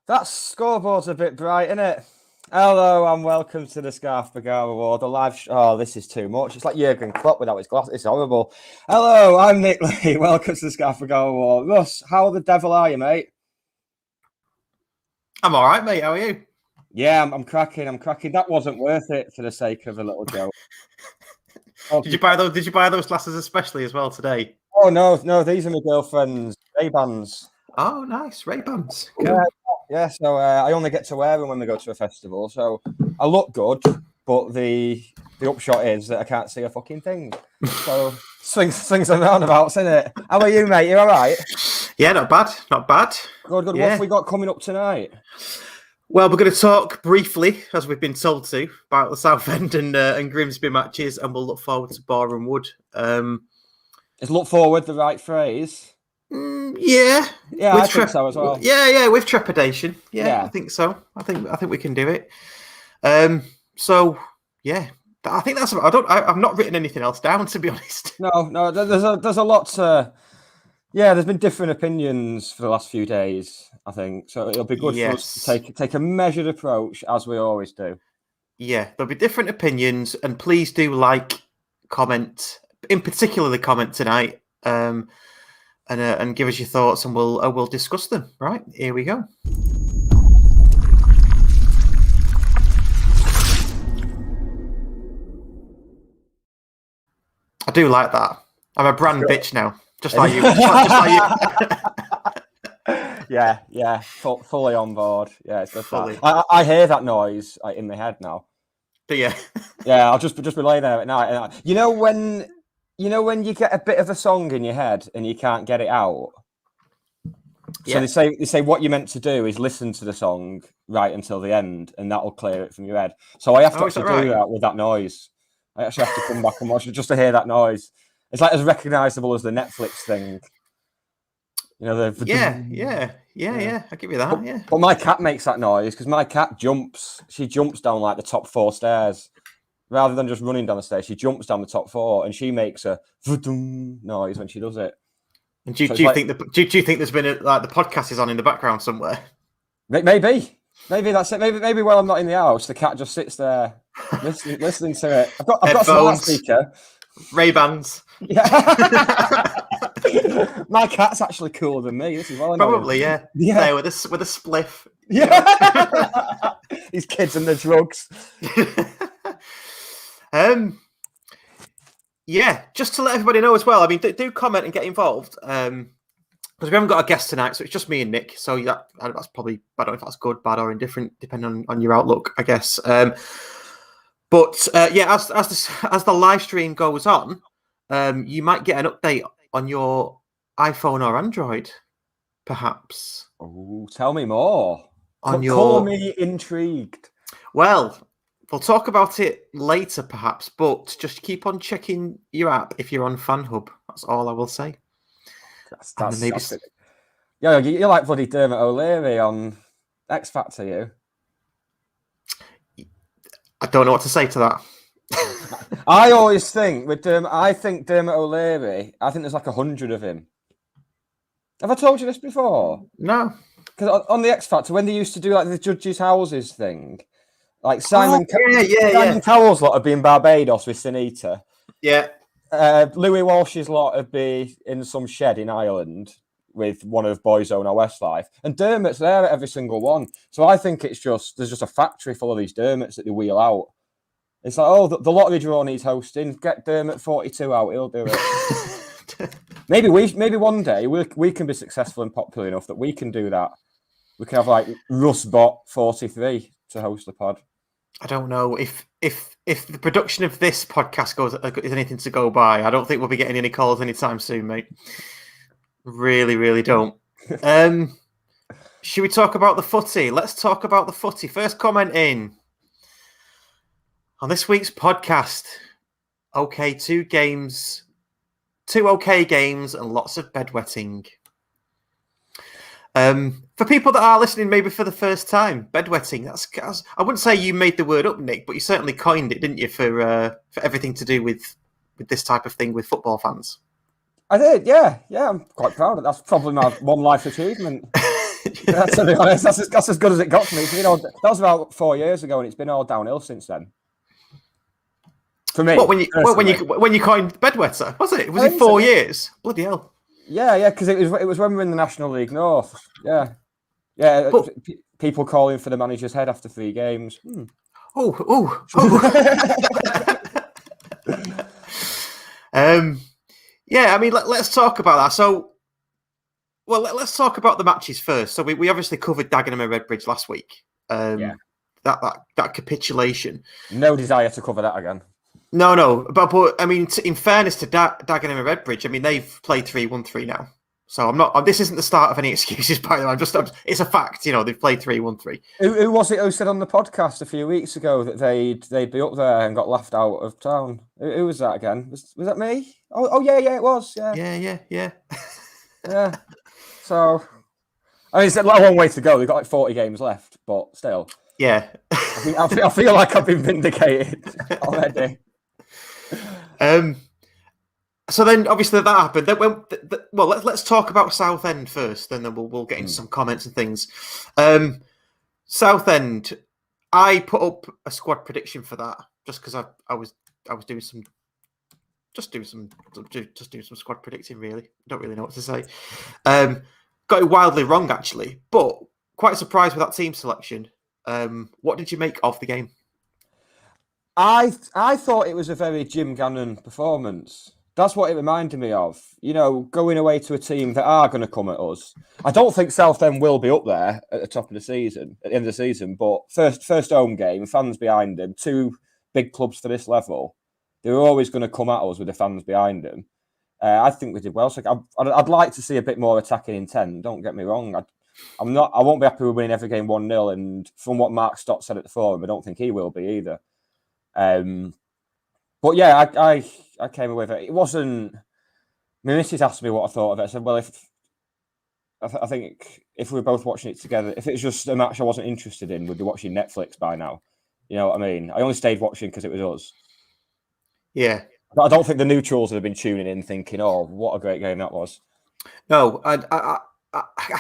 That scoreboard's a bit bright, isn't it? Hello and welcome to the Scarf Bergara Award. The live. Oh, this is too much. It's like Jurgen Klopp without his glasses. It's horrible. Hello, I'm Nick Lee. Welcome to the Scarf Bergara Award. Russ, how the devil are you, mate? I'm all right, mate. How are you? Yeah, I'm cracking. That wasn't worth it for the sake of a little joke. Did you buy those? Did you buy those glasses especially as well today? Oh no, these are my girlfriend's Ray-Bans. Oh, nice Ray-Bans. Cool. Yeah. So I only get to wear them when we go to a festival. So I look good, but the upshot is that I can't see a fucking thing. So swings and roundabouts, isn't it? How are you, mate? You all right? Yeah, not bad. Good. Yeah. What have we got coming up tonight? Well, we're going to talk briefly, as we've been told to, about the Southend and Grimsby matches, and we'll look forward to Boreham Wood. Is look forward the right phrase? Yeah, I think so as well. Yeah, with trepidation. Yeah, I think so. I think we can do it. So yeah, I think that's. I've not written anything else down, to be honest. No. There's a lot to. Yeah, there's been different opinions for the last few days, I think. So it'll be good for us to take a measured approach, as we always do. Yeah, there'll be different opinions, and please do comment, in particular the comment tonight, and give us your thoughts, and we'll discuss them. Right, here we go. I do like that. I'm a brand bitch now. Just like you. Yeah. Fully on board. Yeah, it's good. I hear that noise in my head now. Do you? Yeah, I'll just be laying there at night. You know when you get a bit of a song in your head and you can't get it out. So they say what you're meant to do is listen to the song right until the end, and that'll clear it from your head. So I have to do that with that noise. I actually have to come back and watch it just to hear that noise. It's like as recognisable as the Netflix thing. You know, yeah. I'll give you that. But my cat makes that noise because my cat jumps. She jumps down like the top 4 stairs. Rather than just running down the stairs, she jumps down the top 4 and she makes a noise when she does it. And do you think there's been the podcast is on in the background somewhere? Maybe that's it. Maybe while I'm not in the house, the cat just sits there listening to it. I've got a smart speaker. Ray-Bans. Yeah. My cat's actually cooler than me. This is well probably, yeah. There with a spliff. Yeah. These kids and the drugs. Yeah, just to let everybody know as well. I mean, do comment and get involved. Because we haven't got a guest tonight, so it's just me and Nick. So that's probably, I don't know if that's good, bad, or indifferent, depending on your outlook, I guess. But as the live stream goes on, you might get an update on your iPhone or Android, perhaps. Oh, tell me more. Call me intrigued. Well, we'll talk about it later, perhaps, but just keep on checking your app if you're on FanHub. That's all I will say. That's yeah, you're like bloody Dermot O'Leary on X Factor, you. I don't know what to say to that. I always think with Dermot O'Leary, I think there's like 100 of him. Have I told you this before? No. Because on the X Factor, when they used to do like the judges' houses thing, like Simon Cowell's lot would be in Barbados with Sunita. Yeah. Louis Walsh's lot would be in some shed in Ireland with one of Boyzone or Westlife, and Dermot's there at every single one. So I think there's just a factory full of these Dermots that they wheel out. It's like, the lottery draw needs hosting. Get Dermot 42 out; he'll do it. maybe one day we can be successful and popular enough that we can do that. We can have like Russbot 43 to host the pod. I don't know if the production of this podcast is anything to go by. I don't think we'll be getting any calls anytime soon, mate. Really, really don't. Should we talk about the footy? Let's talk about the footy. First comment in on this week's podcast. Okay, 2 okay games and lots of bedwetting. For people that are listening maybe for the first time, bedwetting, that's I wouldn't say you made the word up, Nick, but you certainly coined it, didn't you, for everything to do with this type of thing with football fans. I did, yeah. I'm quite proud of it. That's probably my one life achievement. To be honest, that's as good as it got for me. That was about 4 years ago, and it's been all downhill since then. For me, when you coined bedwetter, was it? Was it 4 years? Bloody hell! Yeah, because it was when we were in the National League North. Yeah. But, people calling for the manager's head after 3 games. Oh. Yeah, I mean, let's talk about that. So, let's talk about the matches first. So we obviously covered Dagenham and Redbridge last week. That capitulation. No desire to cover that again. No, but I mean, in fairness to Dagenham and Redbridge, I mean they've played 3-1-3 now. So I'm not. This isn't the start of any excuses, by the way. It's a fact. They've played 3-1-3. Who was it who said on the podcast a few weeks ago that they'd be up there and got laughed out of town? Who was that again? Was that me? Oh yeah, it was. Yeah. Yeah. So, I mean, it's a long way to go. They've got like 40 games left, but still. Yeah. I feel like I've been vindicated already. So then, obviously, that happened. Let's talk about Southend first, and then we'll get into some comments and things. Southend, I put up a squad prediction for that just because I was doing some squad predicting. Really, don't really know what to say. Got it wildly wrong actually, but quite surprised with that team selection. What did you make of the game? I thought it was a very Jim Gannon performance. That's what it reminded me of. Going away to a team that are going to come at us. I don't think Southend will be up there at the top of the season, at the end of the season, but first home game, fans behind them, 2 big clubs for this level. They were always going to come at us with the fans behind them. I think we did well. So I'd like to see a bit more attacking intent. Don't get me wrong. I won't be happy with winning every game 1-0. And from what Mark Stott said at the forum, I don't think he will be either. But yeah, I came away with it. It wasn't. My missus asked me what I thought of it. I said, well, I think if we were both watching it together, if it's just a match I wasn't interested in, we'd be watching Netflix by now. You know what I mean? I only stayed watching because it was us. Yeah. But I don't think the neutrals would have been tuning in thinking, oh, what a great game that was. No, I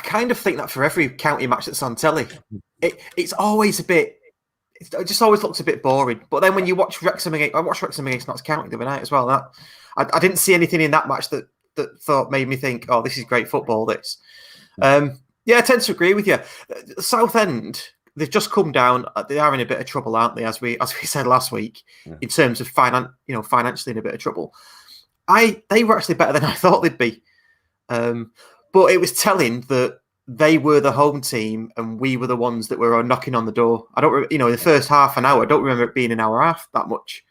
kind of think that for every county match that's on telly, it's always a bit. It just always looks a bit boring. But then when you watch Wrexham against, I watched Wrexham against Notts County the other night as well. I didn't see anything in that match that made me think, oh, this is great football. This, I tend to agree with you. Southend, they've just come down. They are in a bit of trouble, aren't they? As we said last week, in terms of financially in a bit of trouble. They were actually better than I thought they'd be. But it was telling that they were the home team and we were the ones that were knocking on the door. I don't, the first half an hour, I don't remember it being an hour half that much.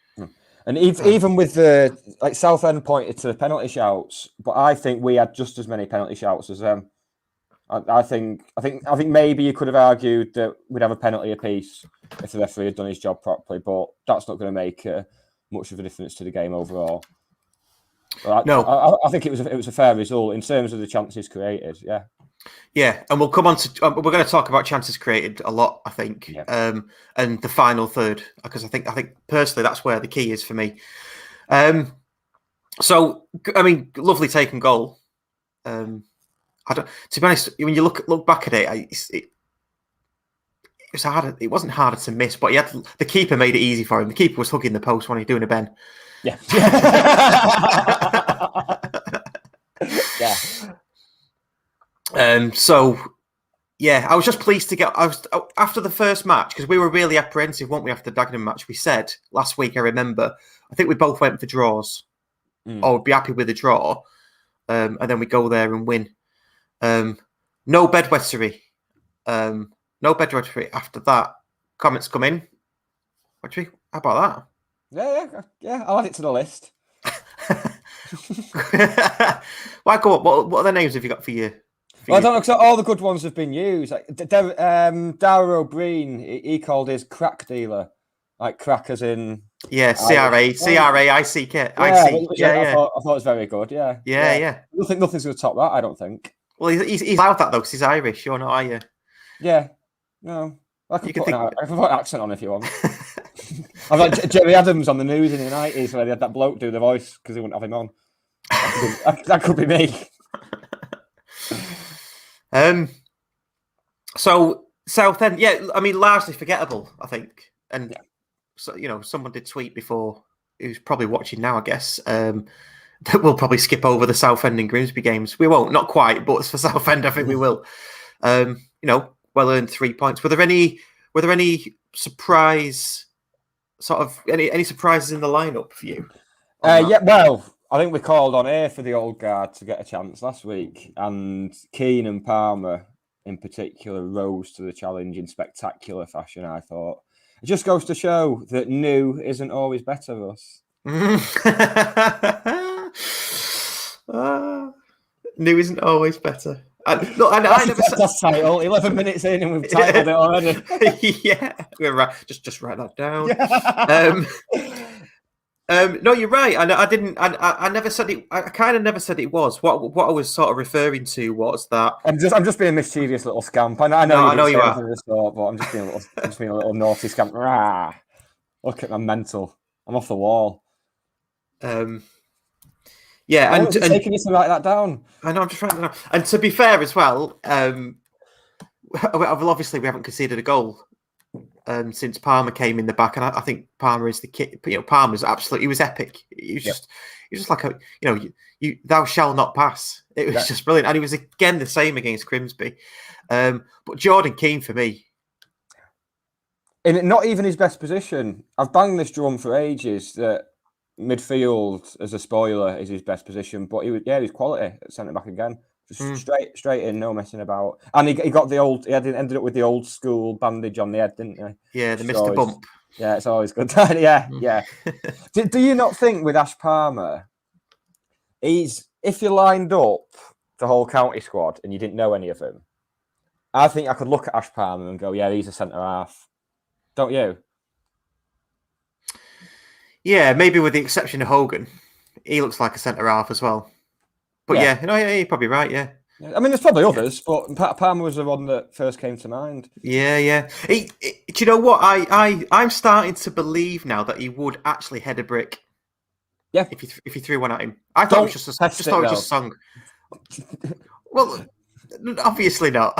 And even with the Southend pointed to the penalty shouts, but I think we had just as many penalty shouts as them. I think maybe you could have argued that we'd have a penalty apiece if the referee had done his job properly, but that's not going to make much of a difference to the game overall. No, I think it was a fair result in terms of the chances created. Yeah. Yeah, and we'll come on to we're going to talk about chances created a lot, I think, and the final third, because I think personally that's where the key is for me. So I mean, lovely taken goal. To be honest, when you look back at it was hard. It wasn't harder to miss, but the keeper made it easy for him. The keeper was hugging the post when he was doing a bend. Yeah. Yeah. So, yeah, I was just pleased to get. After the first match, because we were really apprehensive, weren't we? After the Dagenham match, we said last week. I remember. I think we both went for draws, or would be happy with a draw, and then we go there and win. No bedwettery. No bedwettery. After that, comments come in. How about that? Yeah. I'll add it to the list. Why go up? What other names have you got for you? Well, I don't know, because all the good ones have been used. Like Darragh O'Brien, he called his crack dealer, like crackers in. Yeah, C-R-A-I-C-K. I thought it was very good. Yeah. Nothing's going to top that, I don't think. Well, he's allowed that though, because he's Irish. You're not, are you? Yeah. No. I can put an accent on if you want. I've like Jerry Adams on the news in the 90s where they had that bloke do the voice because they wouldn't have him on. That could be me. So Southend, yeah, I mean, largely forgettable, I think. And so, someone did tweet before, who's probably watching now, I guess, that we'll probably skip over the Southend and Grimsby games. We won't, not quite, but for Southend, I think we will. Well earned 3 points. Were there any surprise sort of any surprises in the lineup for you? Well, I think we called on air for the old guard to get a chance last week, and Keane and Palmer in particular rose to the challenge in spectacular fashion, I thought. It just goes to show that new isn't always better, Russ. New isn't always better. I never said that title. 11 minutes in and we've titled it already. Yeah, we're right. Just write that down. No, you're right. I didn't. I never said it. I kind of never said it was. What I was sort of referring to was that I'm just being a mischievous little scamp. I know you are. But I'm just being a little naughty scamp. Rah. Look at my mental. I'm off the wall. Yeah, and taking you to write that down. I know. I'm just writing that down. And to be fair as well, obviously we haven't conceded a goal since Palmer came in the back, and I think Palmer is the kid. Palmer's absolutely. He was epic. He was just like you thou shall not pass. It was just brilliant, and he was again the same against Grimsby. But Jordan Keane for me, in not even his best position. I've banged this drum for ages that midfield as a spoiler is his best position, but he's quality at centre back again. Just straight in, no messing about. And he got he ended up with the old school bandage on the head, didn't he? Yeah, the Mr. Bump. Yeah, it's always good. yeah. Do you not think with Ash Palmer, if you lined up the whole county squad and you didn't know any of them, I think I could look at Ash Palmer and go, yeah, he's a centre half. Don't you? Yeah, maybe with the exception of Hogan, he looks like a centre half as well. But you're probably right. Yeah. I mean, there's probably others, but Palmer was the one that first came to mind. Yeah. Do you know what? I'm starting to believe now that he would actually head a brick. Yeah. If you threw one at him, I thought it was just a song. Well, obviously not.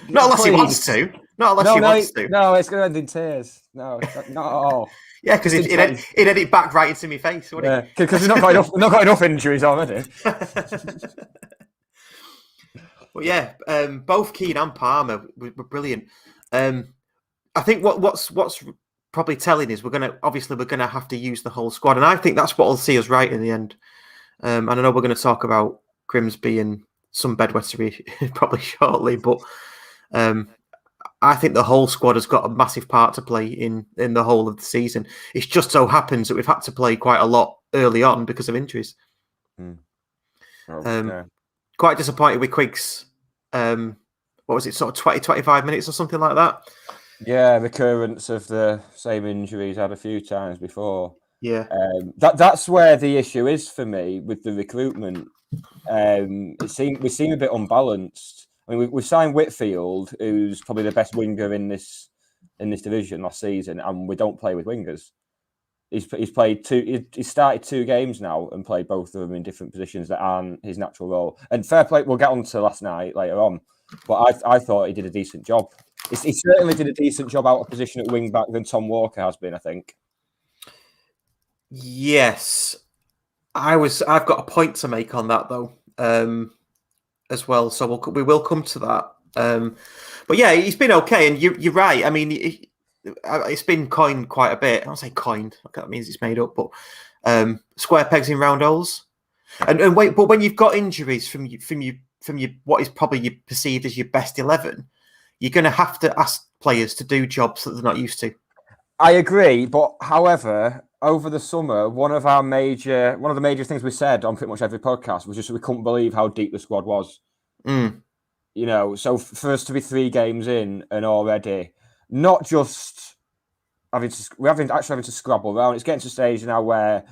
Not unless he wants to. Not unless he wants to. No, it's going to end in tears. No, not at all. Yeah, because he'd edit back right into my face, wouldn't he? Because he's not got enough injuries already. Well, yeah, both Keane and Palmer were brilliant. I think what's probably telling is we're gonna have to use the whole squad, and I think that's what will see us right in the end. And I know we're going to talk about Grimsby and some bedwettery probably shortly, but I think the whole squad has got a massive part to play in the whole of the season. It just so happens that we've had to play quite a lot early on because of injuries. Quite disappointed with Quiggs. What was it, sort of 20, 25 minutes or something like that? Yeah, recurrence of the same injuries had a few times before. Yeah. That's where the issue is for me with the recruitment. We seem a bit unbalanced. I mean, we've signed Whitfield, who's probably the best winger in this division last season, and we don't play with wingers. He's played he's started 2 games now and played both of them in different positions that aren't his natural role. And fair play, we'll get on to last night later on, but I thought he did a decent job. He certainly did a decent job out of position at wing back than Tom Walker has been, I think. Yes, I've got a point to make on that though. As well, so we will come to that. But yeah, he's been okay, and you're right. I mean, it's been coined quite a bit. I don't say coined; that means it's made up. But square pegs in round holes. And wait, but when you've got injuries from your what is probably perceived as your best 11, you're going to have to ask players to do jobs that they're not used to. I agree, but however, over the summer, one of the major things we said on pretty much every podcast was just we couldn't believe how deep the squad was. So for us to be 3 games in and already not just having to scrabble around, it's getting to a stage now where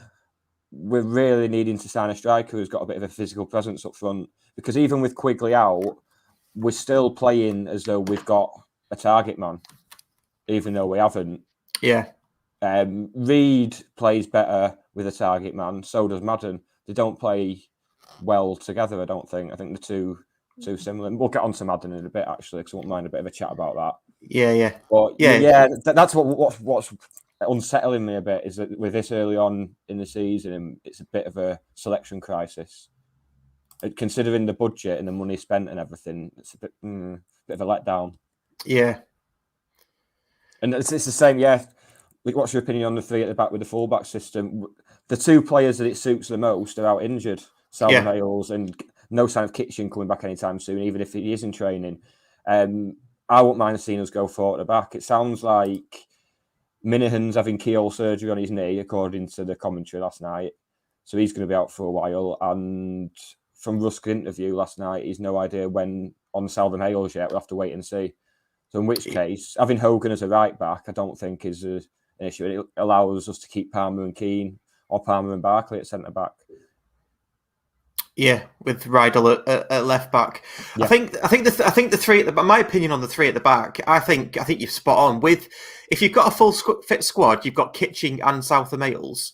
we're really needing to sign a striker who's got a bit of a physical presence up front, because even with Quigley out, we're still playing as though we've got a target man, even though we haven't. Yeah. Reed plays better with a target man. So does Madden. They don't play well together, I don't think. I think the two too similar. We'll get on to Madden in a bit, actually, because I won't mind a bit of a chat about that. Yeah. But yeah, that's what's unsettling me a bit, is that with this early on in the season, it's a bit of a selection crisis. Considering the budget and the money spent and everything, it's a bit of a letdown. Yeah. And it's the same, yeah. What's your opinion on the three at the back with the fullback system? The two players that it suits the most are out injured. Southend Hales, and no sign of Kitchen coming back anytime soon, even if he is in training. I wouldn't mind seeing us go forward at the back. It sounds like Minahan's having keyhole surgery on his knee, according to the commentary last night. So he's going to be out for a while. And from Russ's interview last night, he's no idea when on Southend Hales yet. We'll have to wait and see. So in which case, having Hogan as a right back, I don't think is an issue. It allows us to keep Palmer and Keane, or Palmer and Barkley at centre back. Yeah, with Rydell at left back. Yeah. I think the three at the, my opinion on the three at the back, I think you've spot on. With if you've got a full fit squad, you've got Kitching and Southend Hales.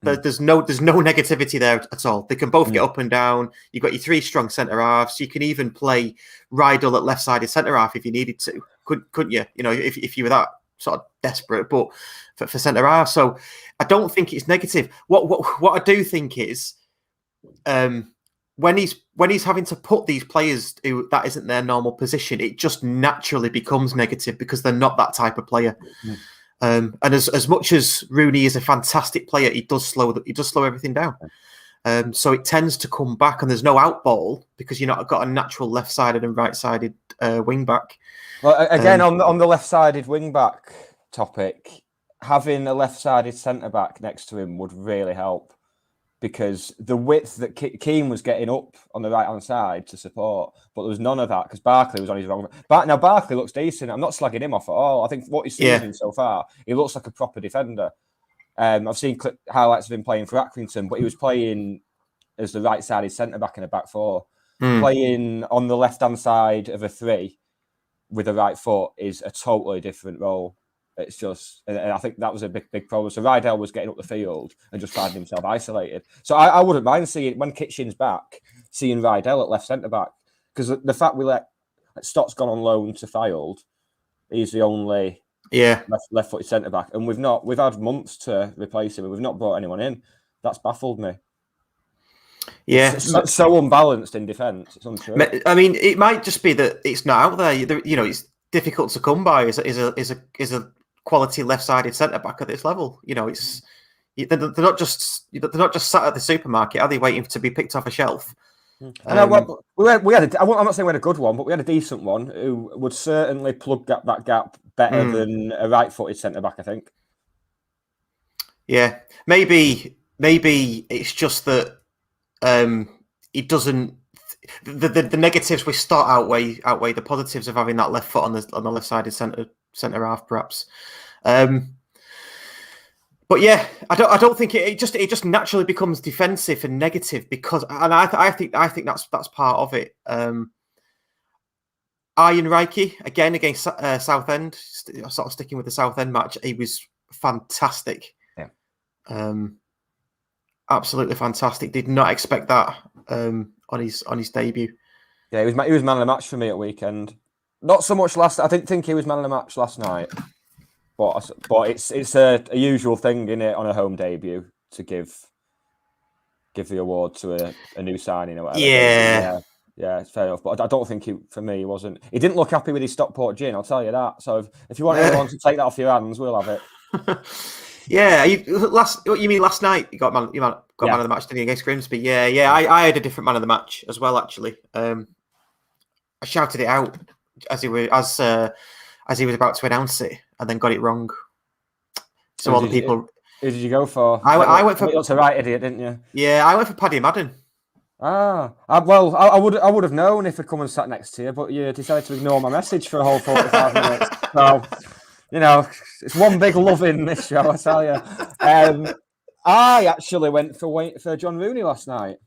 There's no negativity there at all. They can both get up and down. You've got your three strong centre halves. You can even play Rydell at left-sided centre half if you needed to, couldn't you? You know, if you were that sort of desperate, but for centre half. So I don't think it's negative. What I do think is, when he's having to put these players who that isn't their normal position, it just naturally becomes negative because they're not that type of player. And as much as Rooney is a fantastic player, he does slow everything down. So it tends to come back, and there's no out ball because you're not got a natural left-sided and right-sided wing back. Well, again, on the left-sided wing back topic, having a left-sided centre back next to him would really help, because the width that Keane was getting up on the right-hand side to support, but there was none of that because Barkley was on his wrong. Now, Barkley looks decent. I'm not slagging him off at all. I think what he's seen so far, he looks like a proper defender. I've seen highlights of him playing for Accrington, but he was playing as the right-sided centre-back in a back four. Playing on the left-hand side of a three with the right foot is a totally different role. It's just, and I think that was a big problem. So Rydell was getting up the field and just finding himself isolated. So I wouldn't mind seeing, when Kitchen's back, seeing Rydell at left centre back, because the fact we let Stott's gone on loan to Fylde, he's the only left-footed centre back, and we've had months to replace him, and we've not brought anyone in. That's baffled me. Yeah, it's so unbalanced in defence. It's untrue. I mean, it might just be that it's not out there. You know, it's difficult to come by. Is a quality left-sided centre back at this level? You know, they're not just sat at the supermarket, are they, waiting to be picked off a shelf? I know, we had I'm not saying we had a good one, but we had a decent one who would certainly plug that gap better than a right-footed centre back, I think. Yeah, maybe it's just that it doesn't. The negatives with Stott outweigh the positives of having that left foot on the left-sided centre half, perhaps. But yeah, I don't think it just naturally becomes defensive and negative because, and I think that's part of it. Ian Reiki again against Southend, sort of sticking with the Southend match. He was fantastic. Yeah. Absolutely fantastic. Did not expect that on his debut. Yeah, he was man of the match for me at weekend. Not so much I didn't think he was man of the match last night. But it's a usual thing, isn't it, on a home debut to give the award to a new signing or whatever. Yeah, it's fair enough. But I don't think he wasn't. He didn't look happy with his Stockport gin, I'll tell you that. So if you want anyone to take that off your hands, we'll have it. Yeah, you mean last night? You got man of the match, didn't you, against Grimsby? Yeah. I had a different man of the match as well. Actually, I shouted it out as he was about to announce it, and then got it wrong. So all the people. Who did you go for? I went for. You got to right idiot, didn't you? Yeah, I went for Paddy Madden. I would have known if I'd come and sat next to you, but you decided to ignore my message for a whole 45 minutes. So, you know, it's one big love in this show, I tell you. I actually went for John Rooney last night.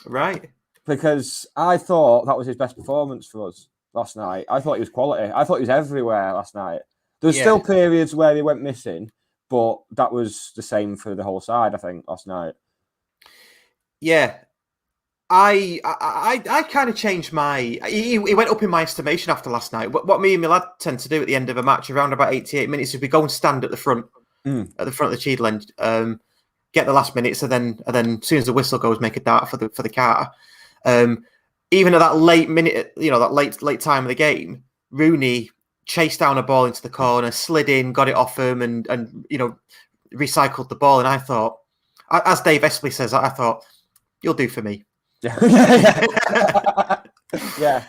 Right. Because I thought that was his best performance for us last night. I thought he was quality. I thought he was everywhere last night. There was still periods where he went missing, but that was the same for the whole side, I think, last night. Yeah. I kind of changed my. He went up in my estimation after last night. What me and my lad tend to do at the end of a match, around about 88 minutes, is we go and stand at the front, at the front of the Cheadle end, get the last minutes, and then as soon as the whistle goes, make a dart for the car. Even at that late minute, that late time of the game, Rooney chased down a ball into the corner, slid in, got it off him, and recycled the ball. And I thought, as Dave Espley says, I thought, you'll do for me. Yeah. Yeah.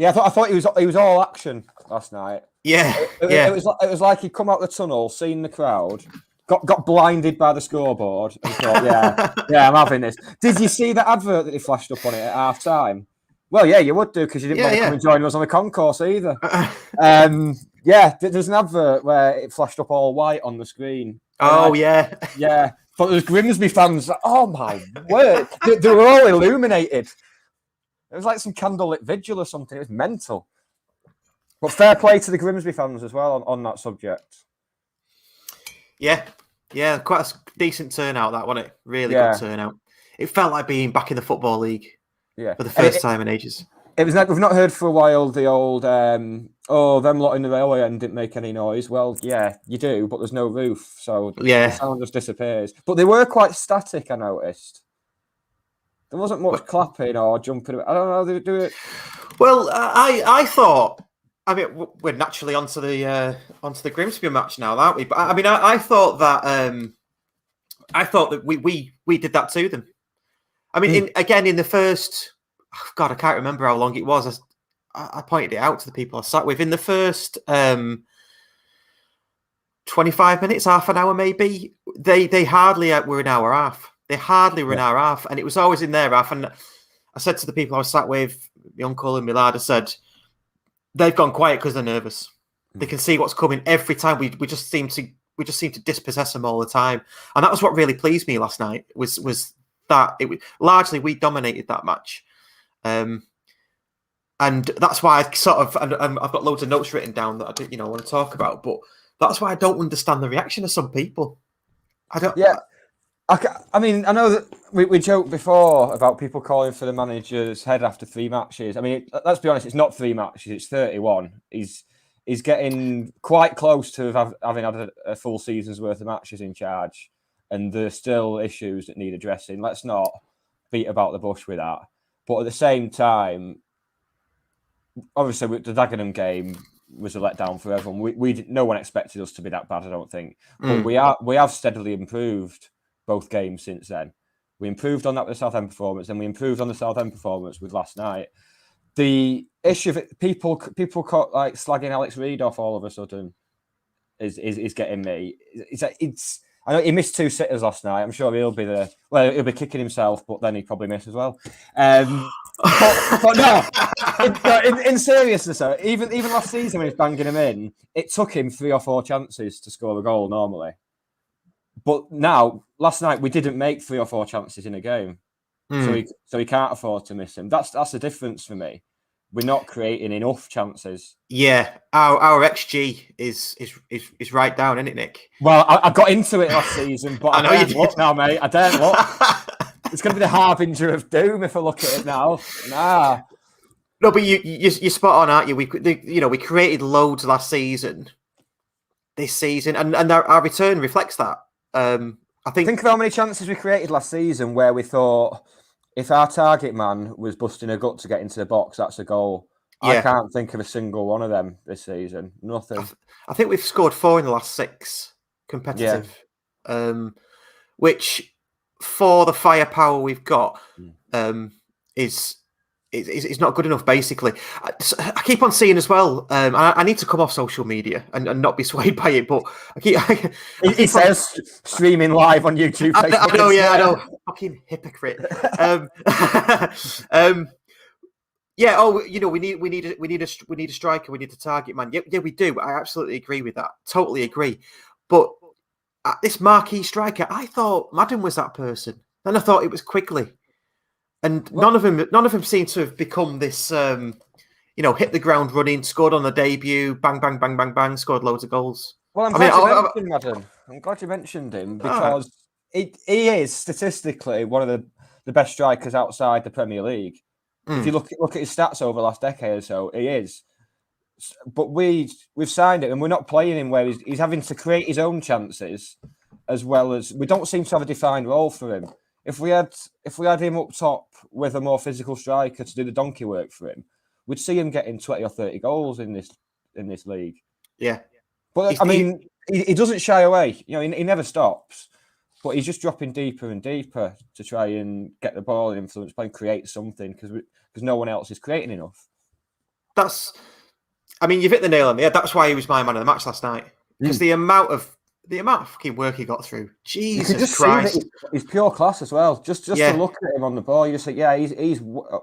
I thought he was all action last night. Yeah. It was like he'd come out the tunnel, seen the crowd, got blinded by the scoreboard, and thought, yeah, I'm having this. Did you see the advert that he flashed up on it at half time? Well, yeah, you would do, because you didn't want to come and join us on the concourse either. There's an advert where it flashed up all white on the screen. Yeah. But there's Grimsby fans. Oh my word! They were all illuminated. It was like some candlelit vigil or something. It was mental. But fair play to the Grimsby fans as well on that subject. Yeah, quite a decent turnout, that, wasn't it? Really good turnout. It felt like being back in the Football League. Yeah, for the first time in ages. It was like we've not heard for a while the old them lot in the railway end didn't make any noise. Well, yeah, you do, but there's no roof, so the sound just disappears. But they were quite static, I noticed. There wasn't much clapping or jumping. I don't know. They do it. Well, I thought. I mean, we're naturally onto the Grimsby match now, aren't we? But I mean, I thought that we did that to them. I mean, in the first, God, I can't remember how long it was. I pointed it out to the people I sat with. In the first 25 minutes, half an hour maybe, they hardly were an hour half. They hardly were an hour half, and it was always in their half. And I said to the people I was sat with, my uncle and my lad, I said, they've gone quiet because they're nervous. They can see what's coming every time. We just seem to dispossess them all the time, and that was what really pleased me last night. Was that largely we dominated that match, and that's why I sort of and I've got loads of notes written down that I want to talk about. But that's why I don't understand the reaction of some people. I don't. Yeah. I mean, I know that we joked before about people calling for the manager's head after 3 matches. I mean, let's be honest, it's not 3 matches, it's 31. He's getting quite close to having had a full season's worth of matches in charge, and there's still issues that need addressing. Let's not beat about the bush with that. But at the same time, obviously, the Dagenham game was a letdown for everyone. No one expected us to be that bad, I don't think. But we have steadily improved both games since then. We improved on that with the Southend performance, and we improved on the Southend performance with last night. The issue of it, people caught like slagging Alex Reid off all of a sudden is getting me. I know he missed 2 sitters last night. I'm sure he'll be kicking himself, but then he'd probably miss as well. But no, in seriousness, though, even last season when he was banging him in, it took him 3 or 4 chances to score a goal normally. But now, last night, we didn't make 3 or 4 chances in a game. So he can't afford to miss him. That's the difference for me. We're not creating enough chances. Yeah, our XG is right down, isn't it, Nick? Well, I got into it last season, but I know you look now, mate. I don't look. It's going to be the harbinger of doom if I look at it now. Nah. No, but you're spot on, aren't you? We created loads last season. This season, and our return reflects that. Think of how many chances we created last season where we thought, if our target man was busting a gut to get into the box, that's a goal. Yeah. I can't think of a single one of them this season. Nothing. I think we've scored 4 in the last 6 competitive, which for the firepower we've got is not good enough. Basically, I keep on seeing as well. I need to come off social media and not be swayed by it. But it says streaming live on YouTube. I know. Fucking hypocrite. We need a striker. We need a target man. Yeah, we do. I absolutely agree with that. Totally agree. But this marquee striker, I thought Madden was that person. Then I thought it was Quigley. And none of them seem to have become this, hit the ground running, scored on the debut, bang, bang, bang, bang, bang, scored loads of goals. Well, I'm glad you mentioned him because he is statistically one of the the best strikers outside the Premier League. If you Mm. look at his stats over the last decade or so, he is. But we've signed him, and we're not playing him where he's having to create his own chances, as well as we don't seem to have a defined role for him. If we had him up top with a more physical striker to do the donkey work for him, we'd see him getting 20 or 30 goals in this league. Yeah, But I mean, he doesn't shy away. You know, he never stops. But he's just dropping deeper and deeper to try and get the ball in influence play and create something because no one else is creating enough. I mean, you've hit the nail on the head. That's why he was my man of the match last night. Because the amount of fucking work he got through, Jesus Christ, he's pure class as well. Just to look at him on the ball, you just think, yeah, he's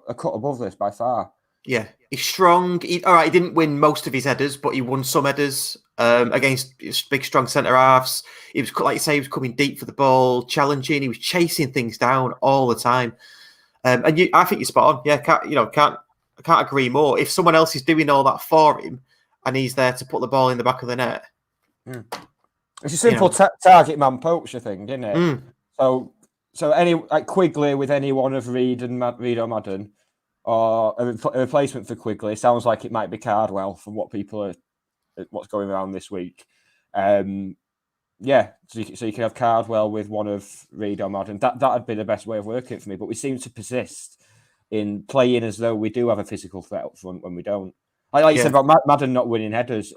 a cut above this by far. Yeah, he's strong. All right, he didn't win most of his headers, but he won some headers against big, strong centre halves. He was, like you say, he was coming deep for the ball, challenging. He was chasing things down all the time. And I think you're spot on. Yeah, I can't agree more. If someone else is doing all that for him, and he's there to put the ball in the back of the net, it's a simple target man poacher thing, isn't it? So any like Quigley with any one of Reed or Madden, or a replacement for Quigley, sounds like it might be Cardwell from what's going around this week. So you can have Cardwell with one of Reed or Madden. That'd be the best way of working for me. But we seem to persist in playing as though we do have a physical threat up front when we don't. Like you said about Madden not winning headers.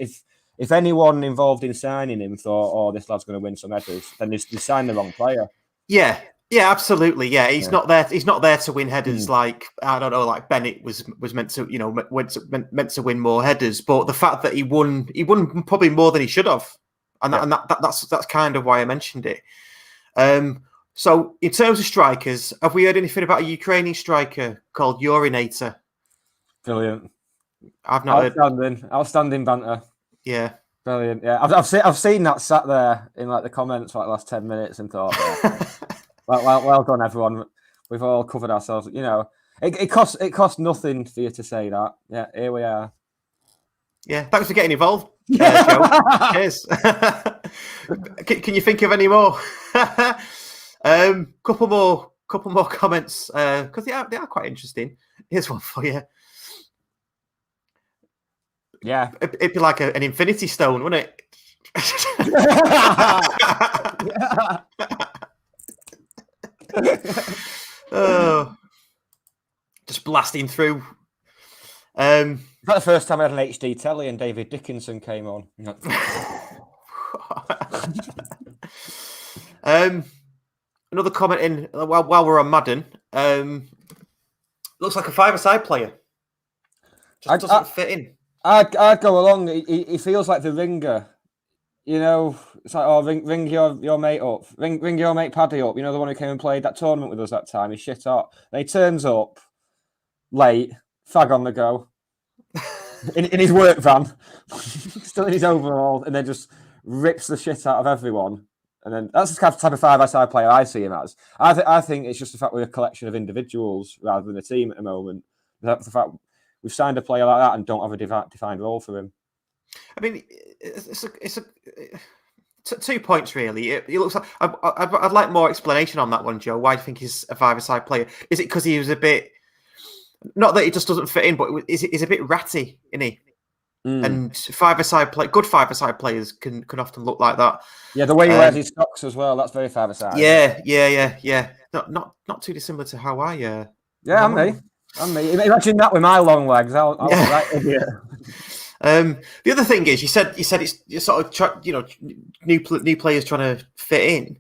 If anyone involved in signing him thought, "Oh, this lad's going to win some headers," then they signed the wrong player. Yeah, absolutely. Yeah, he's not there. He's not there to win headers like I don't know, like Bennett was meant to. Meant to win more headers. But the fact that he won probably more than he should have, and that's kind of why I mentioned it. So in terms of strikers, have we heard anything about a Ukrainian striker called Urinator? Brilliant. I've not heard. Outstanding banter. Yeah. Brilliant. Yeah, I've seen that sat there in like the comments for like the last 10 minutes and thought, well done everyone. We've all covered ourselves. You know, it costs nothing for you to say that. Yeah, here we are. Yeah, thanks for getting involved, Joe. Cheers. Can you think of any more? Couple more comments because they are quite interesting. Here's one for you. Yeah, it'd be like an infinity stone, wouldn't it? Oh, just blasting through. Is that the first time I had an HD telly and David Dickinson came on? Another comment in while we're on Madden. Looks like a five-a-side player. Just doesn't fit in. I'd go along. He feels like the ringer. You know, it's like, ring your mate up. Ring your mate Paddy up. You know, the one who came and played that tournament with us that time. He's shit hot. And he turns up late, fag on the go, in his work van, still in his overall, and then just rips the shit out of everyone. And then that's the type of five-a-side player I see him as. I think it's just the fact we're a collection of individuals rather than a team at the moment. That's the fact we've signed a player like that and don't have a defined role for him. I mean, it's 2 points really. It looks like I'd like more explanation on that one, Joe. Why do you think he's a five-a-side player? Is it because he was a bit, not that he just doesn't fit in, but he's a bit ratty, isn't he? And good five-a-side players can often look like that. Yeah, the way he wears his socks as well, that's very five-a-side. Yeah. Not too dissimilar to how I. Yeah, I'm me. Imagine that with my long legs. I'll right idiot. The other thing is, you said you're sort of new players trying to fit in.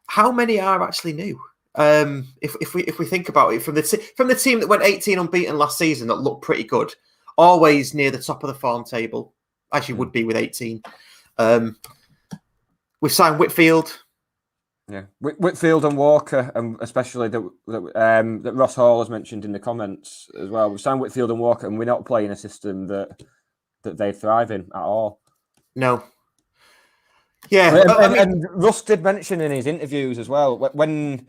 How many are actually new? If we think about it from the team that went 18 unbeaten last season, that looked pretty good, always near the top of the form table, as you would be with 18. We've signed Whitfield. Yeah, Whitfield and Walker, and especially that Ross Hall has mentioned in the comments as well. We've signed Whitfield and Walker, and we're not playing a system that they thrive in at all. No. Yeah, and Russ did mention in his interviews as well when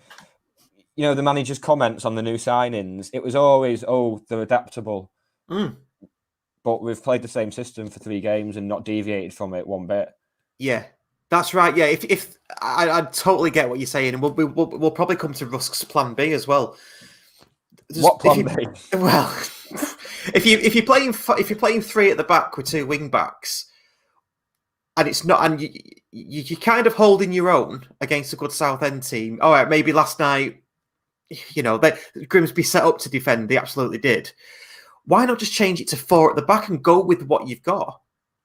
the manager's comments on the new signings, it was always, they're adaptable. But we've played the same system for 3 games and not deviated from it one bit. Yeah. That's right. Yeah, if I totally get what you're saying, and we'll probably come to Rusk's plan B as well. What plan B? Well, if you're playing 3 at the back with 2 wing backs, and it's not, and you're kind of holding your own against a good Southend team. All right, maybe last night, Grimsby set up to defend. They absolutely did. Why not just change it to 4 at the back and go with what you've got?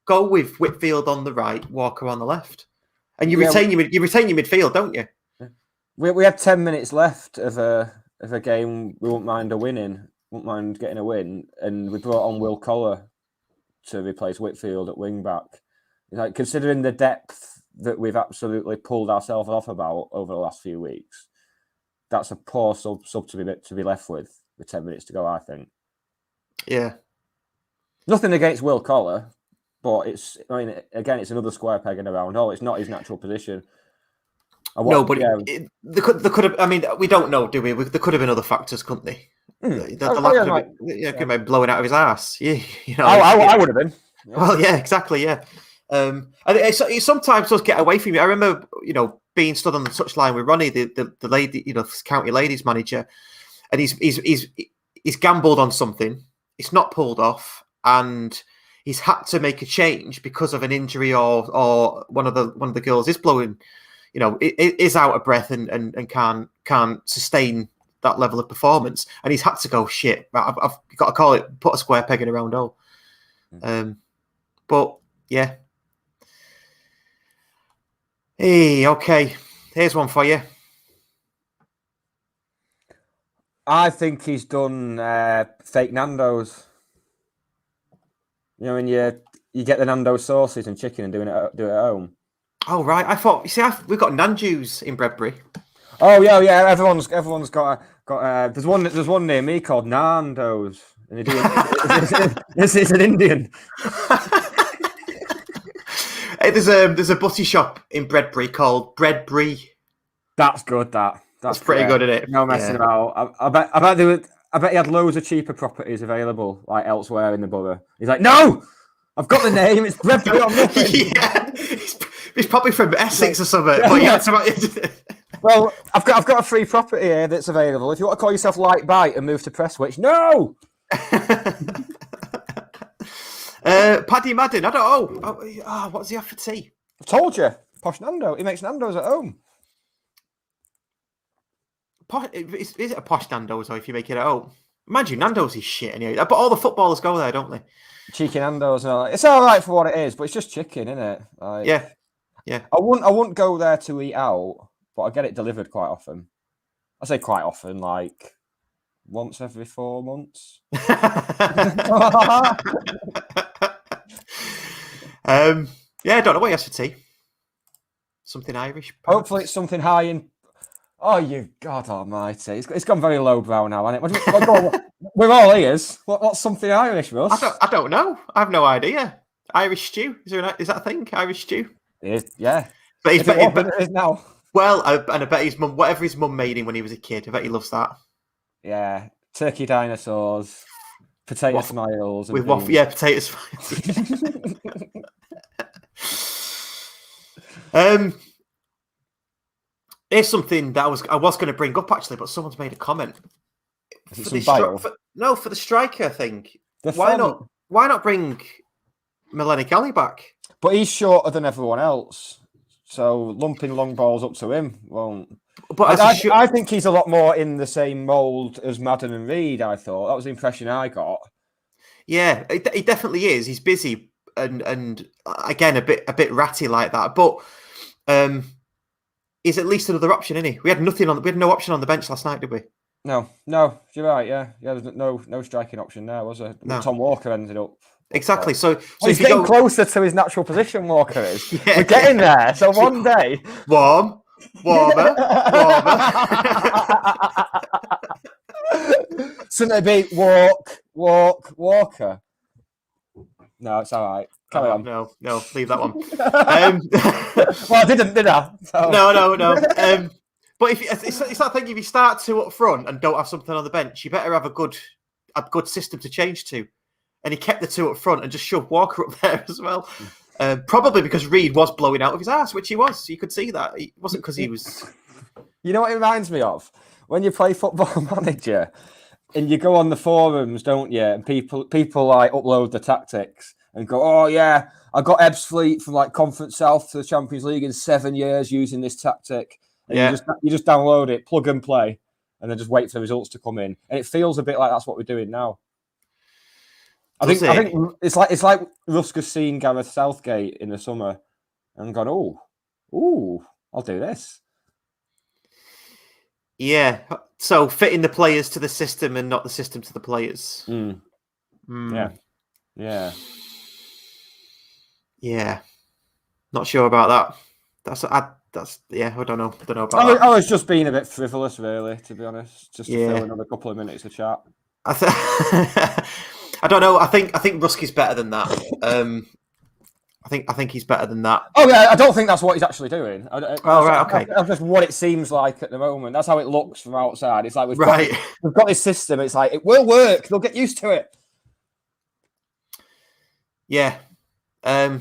Go with Whitfield on the right, Walker on the left. And you retain your midfield, don't you? We had 10 minutes left of a game we wouldn't mind getting a win, and we brought on Will Collar to replace Whitfield at wing back. Like, considering the depth that we've absolutely pulled ourselves off about over the last few weeks, that's a poor sub to be left with 10 minutes to go, I think. Yeah. Nothing against Will Collar, but it's another square peg in a round hole. It's not his natural position. There could have. I mean, we don't know, do we? There could have been other factors, couldn't they? Could have been blowing out of his ass. I would have been. Yeah. Well, yeah, exactly. Yeah. And it sometimes does get away from you. I remember, being stood on the touchline with Ronnie, the lady, county ladies manager, and he's gambled on something. It's not pulled off, and he's had to make a change because of an injury or one of the girls is blowing, is out of breath and can't sustain that level of performance, and he's had to go, shit, I've got to put a square peg in a round hole. But yeah. Hey, okay. Here's one for you. I think he's done fake Nando's. When you get the Nando's sauces and chicken and do it at home. Oh right, I thought. We've got Nando's in Bredbury. Oh yeah. Everyone's got. There's one near me called Nando's, and they do. It's an Indian. Hey, there's a butty shop in Bredbury called Bredbury. That's good. That's pretty good, isn't it? No messing about. I bet he had loads of cheaper properties available, like elsewhere in the borough. He's like, no, I've got the name. It's Bredbury on nothing. Yeah, he's probably from Essex or something. But well, I've got a free property here that's available. If you want to call yourself Light Bite and move to Prestwich, no. Paddy Madden, I don't know. What does he have for tea? I've told you, Posh Nando. He makes Nando's at home. Is it a Posh Nando's or if you make it at home? Mind you, Nando's is shit anyway. But all the footballers go there, don't they? Cheeky Nando's. It's all right for what it is, but it's just chicken, isn't it? Like, yeah. I wouldn't go there to eat out, but I get it delivered quite often. I say quite often, like once every 4 months. Yeah, I don't know what he has for tea. Something Irish. Perhaps. Hopefully, it's something high in. Oh, you God Almighty! It's gone very lowbrow now, hasn't it? We're all ears. What's something Irish, Russ? I don't know. I have no idea. Irish stew? Is that a thing? Irish stew? Yeah. But he's it is now. Well, and I bet his mum, whatever his mum made him when he was a kid, I bet he loves that. Yeah, turkey dinosaurs, potato smiles, with waffle. Yeah, potato smiles. Here's something that I was going to bring up actually, but someone's made a comment. For the striker thing. Why not bring Millennium Alley back? But he's shorter than everyone else, so lumping long balls up to him won't. But I think he's a lot more in the same mould as Madden and Reed. I thought that was the impression I got. Yeah, he definitely is. He's busy and again a bit ratty like that, but. Is at least another option, isn't he? We had no option on the bench last night, did we? No, you're right. Yeah. There's no striking option there, was there? No. Tom Walker ended up exactly. So he's getting closer to his natural position. Walker is. Yeah. We're getting there. So one day, warmer. Shouldn't it be Walker? No, it's all right. Carry on. No, leave that one. Well, I didn't, did I? So. No. But if it's that thing, if you start 2 up front and don't have something on the bench, you better have a good system to change to. And he kept the 2 up front and just shoved Walker up there as well. Probably because Reed was blowing out of his ass, which he was. You could see that. It wasn't because he was. You know what it reminds me of? When you play Football Manager and you go on the forums, don't you? And people like upload the tactics and go, "Oh yeah, I got Ebbsfleet from like Conference South to the Champions League in 7 years using this tactic." And you just download it, plug and play, and then just wait for the results to come in. And it feels a bit like that's what we're doing now. I think it's like Ruska's seen Gareth Southgate in the summer and gone, "Oh, I'll do this." Yeah, so fitting the players to the system and not the system to the players. Yeah. Not sure about that. I don't know about that. I was just being a bit frivolous, really, to be honest, just to fill another couple of minutes of chat. I don't know. I think Ruski's better than that. I think he's better than that. Oh yeah, I don't think that's what he's actually doing. Okay. That's just what it seems like at the moment. That's how it looks from outside. It's like we've got this system. It's like it will work. They'll get used to it. Yeah.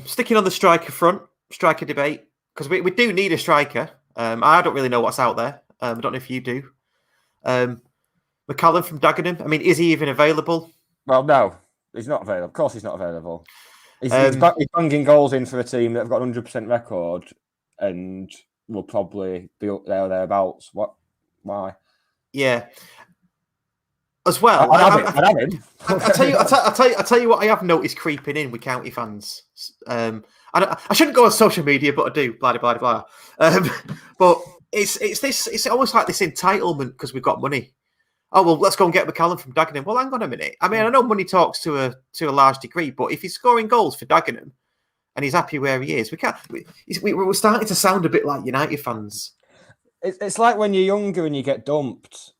Sticking on the striker debate, because we do need a striker. I don't really know what's out there. I don't know if you do. McCallum from Dagenham. I mean, is he even available? Well, no, he's not available. Of course, he's not available. He's banging goals in for a team that have got 100% record and will probably be up there or thereabouts. What? Why? Yeah. As well, I'd have him. I tell you what I have noticed creeping in with county fans. I shouldn't go on social media, but I do. Blah blah blah. But it's almost like this entitlement because we've got money. Oh well, let's go and get McCallum from Dagenham. Well, hang on a minute. I mean, I know money talks to a large degree, but if he's scoring goals for Dagenham and he's happy where he is, we're starting to sound a bit like United fans. It's like when you're younger and you get dumped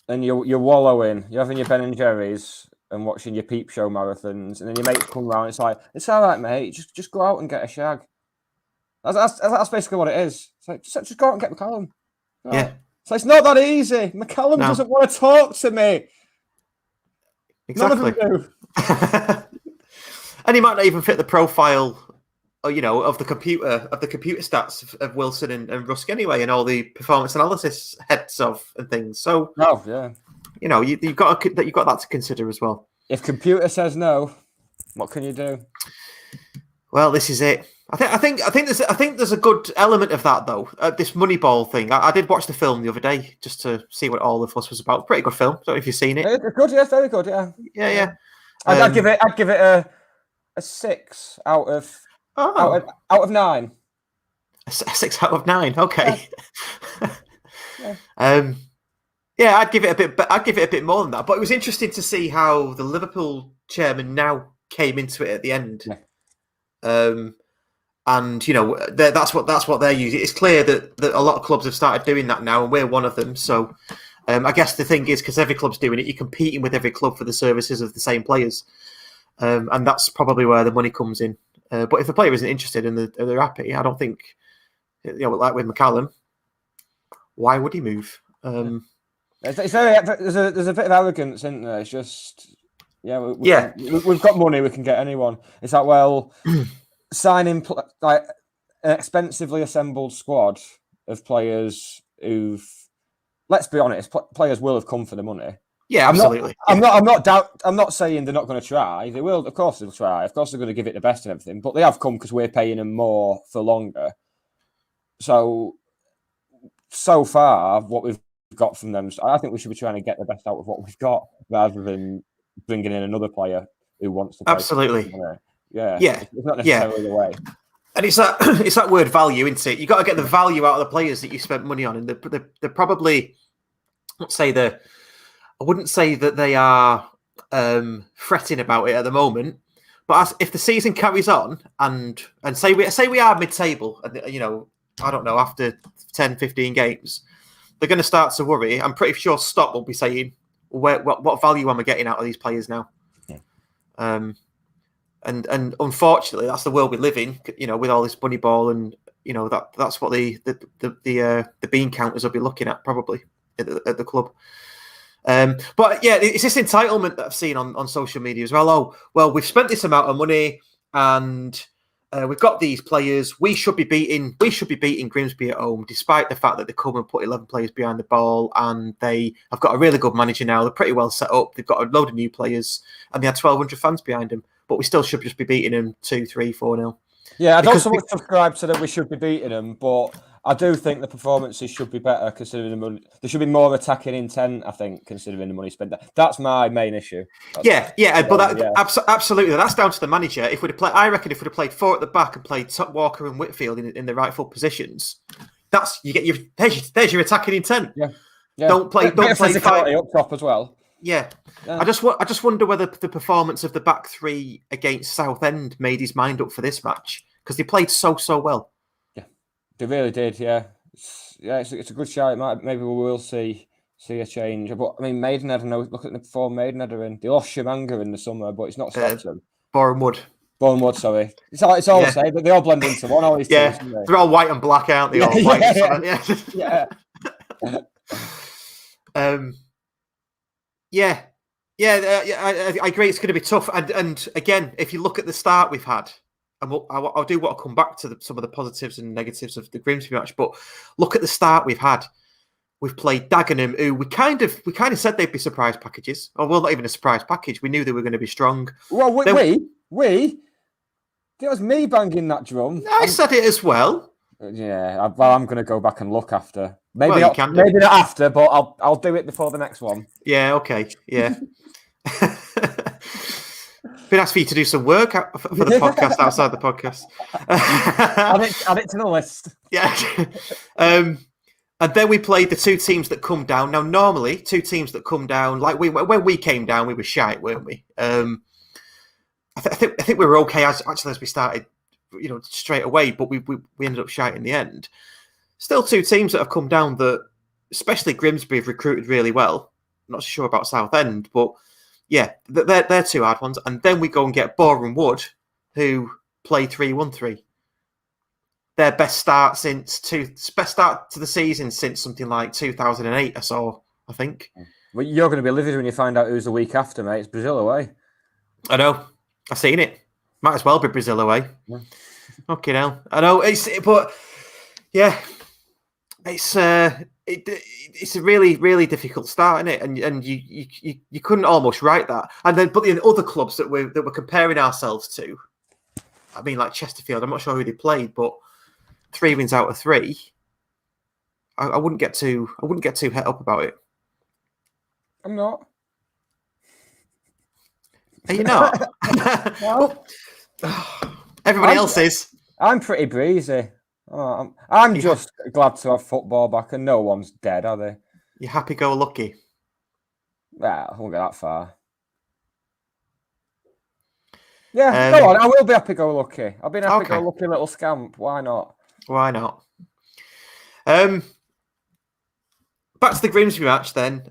and you're wallowing, you're having your Ben and Jerry's and watching your peep show marathons, and then your mates come round. It's like, it's all right, mate. Just go out and get a shag. That's basically what it is. It's like just go out and get McCallum. Yeah. So it's not that easy. McCallum doesn't want to talk to me. Exactly. None of them do. And he might not even fit the profile, of the computer stats of Wilson and Rusk anyway, and all the performance analysis heads of and things. So, you've got that to consider as well. If computer says no, what can you do? Well, this is it. I think there's a good element of that though. This Moneyball thing. I did watch the film the other day just to see what all the fuss was about. Pretty good film. Don't know if you've seen it. It's good, yes, very good, yeah. Yeah. I'd give it a 6 out of 9. A 6 out of 9. Okay. Yeah. I'd give it a bit more than that. But it was interesting to see how the Liverpool chairman now came into it at the end. Yeah. And that's what they're using. It's clear that a lot of clubs have started doing that now, and we're one of them. So I guess the thing is, because every club's doing it, you're competing with every club for the services of the same players, and that's probably where the money comes in. But if the player isn't interested and they're happy, I don't think, like with McCallum, why would he move? There's a bit of arrogance, isn't there? It's just we've got money, we can get anyone. It's like, well. Signing like an expensively assembled squad of players who've, let's be honest, players will have come for the money. Yeah, absolutely. I'm not saying they're not going to try. They will, of course, they'll try. Of course, they're going to give it the best and everything. But they have come because we're paying them more for longer. So far, what we've got from them, I think we should be trying to get the best out of what we've got rather than bringing in another player who wants to. Absolutely. Yeah. It's not necessarily the way. And it's that word value, isn't it? You got to get the value out of the players that you spent money on, and they're probably, I wouldn't say that they are fretting about it at the moment. But if the season carries on and say we are mid-table, and I don't know, after 10, 15 games, they're going to start to worry. I'm pretty sure Stock will be saying, what value am I getting out of these players now? Yeah. And unfortunately, that's the world we live in. With all this money ball, and that's what the bean counters will be looking at probably at the club. But yeah, it's this entitlement that I've seen on social media as well. Oh, well, we've spent this amount of money, and we've got these players. We should be beating Grimsby at home, despite the fact that they come and put 11 players behind the ball, and they have got a really good manager now. They're pretty well set up. They've got a load of new players, and they had 1,200 fans behind them. But we still should just be beating them 2-3, 4-0. Yeah, I don't so much subscribe to that we should be beating them, but I do think the performances should be better considering the money. There should be more attacking intent, I think, considering the money spent. That's my main issue. Absolutely. That's down to the manager. If we'd have played, I reckon, if we'd have played 4 at the back and played Walker and Whitfield in the rightful positions, there's your attacking intent. Yeah. Don't play 5 up top as well. Yeah. I just wonder whether the performance of the back 3 against Southend made his mind up for this match, because they played so well. Yeah, they really did. Yeah, it's a good shout. Maybe we will see a change. But I mean, Maidenhead. Look at the form Maidenhead are in. They lost Shimanga in the summer, but it's not stopped them. Boreham Wood, sorry. It's all the same, but they all blend into one. All these teams, they're all white and black, aren't they? All white and something. Yeah. I agree. It's going to be tough. And again, if you look at the start we've had, and I'll do what I'll come back to some of the positives and negatives of the Grimsby match. But look at the start we've had. We've played Dagenham, who we kind of said they'd be surprise packages. Or well, not even a surprise package. We knew they were going to be strong. Well, we. It was me banging that drum. I said it as well. Yeah, I'm going to go back and look after. Maybe not after, but I'll do it before the next one. Yeah. Okay. Yeah. Been asked for you to do some work for the podcast outside the podcast. Add it to the list. Yeah. And then we played the 2 teams that come down. Now, normally, 2 teams that come down, like when we came down, we were shite, weren't we? I think we were okay as we started, straight away, but we ended up shite in the end. Still 2 teams that have come down that, especially Grimsby, have recruited really well. I'm not sure about Southend, but yeah, they're 2 hard ones. And then we go and get Boreham Wood, who play 3-1-3. Their best start to the season since something like 2008 or so, I think. Well, you're going to be livid when you find out who's the week after, mate. It's Brazil away. I know. I've seen it. Might as well be Brazil away. Yeah. Okay, now I know it's a really, really difficult start, isn't it? And you couldn't almost write that. And then, but the other clubs that we're comparing ourselves to, I mean, like Chesterfield. I'm not sure who they played, but 3 wins out of 3. I wouldn't get too het up about it. I'm not. Are you not? No. Everybody else is. I'm pretty breezy. I'm just glad to have football back, and no one's dead, are they? You're happy-go-lucky. Well, I won't go that far. Yeah, go on. I will be happy-go-lucky. I've been happy-go-lucky little scamp. Why not? Why not? Back to the Grimsby match then.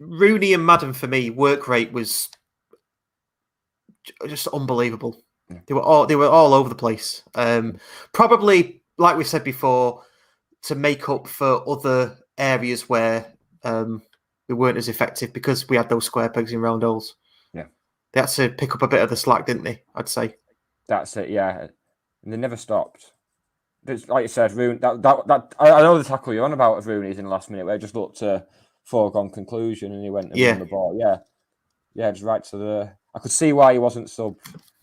Rooney and Madden, for me, work rate was just unbelievable. Yeah. They were all over the place. Probably, like we said before, to make up for other areas where we weren't as effective because we had those square pegs in round holes. Yeah, they had to pick up a bit of the slack, didn't they? I'd say. That's it. Yeah, and they never stopped. Like you said, Rooney. That I know the tackle you're on about of Rooney's in the last minute where it just looked a foregone conclusion and he went and won the ball. Yeah, just right to the. I could see why he wasn't subbed.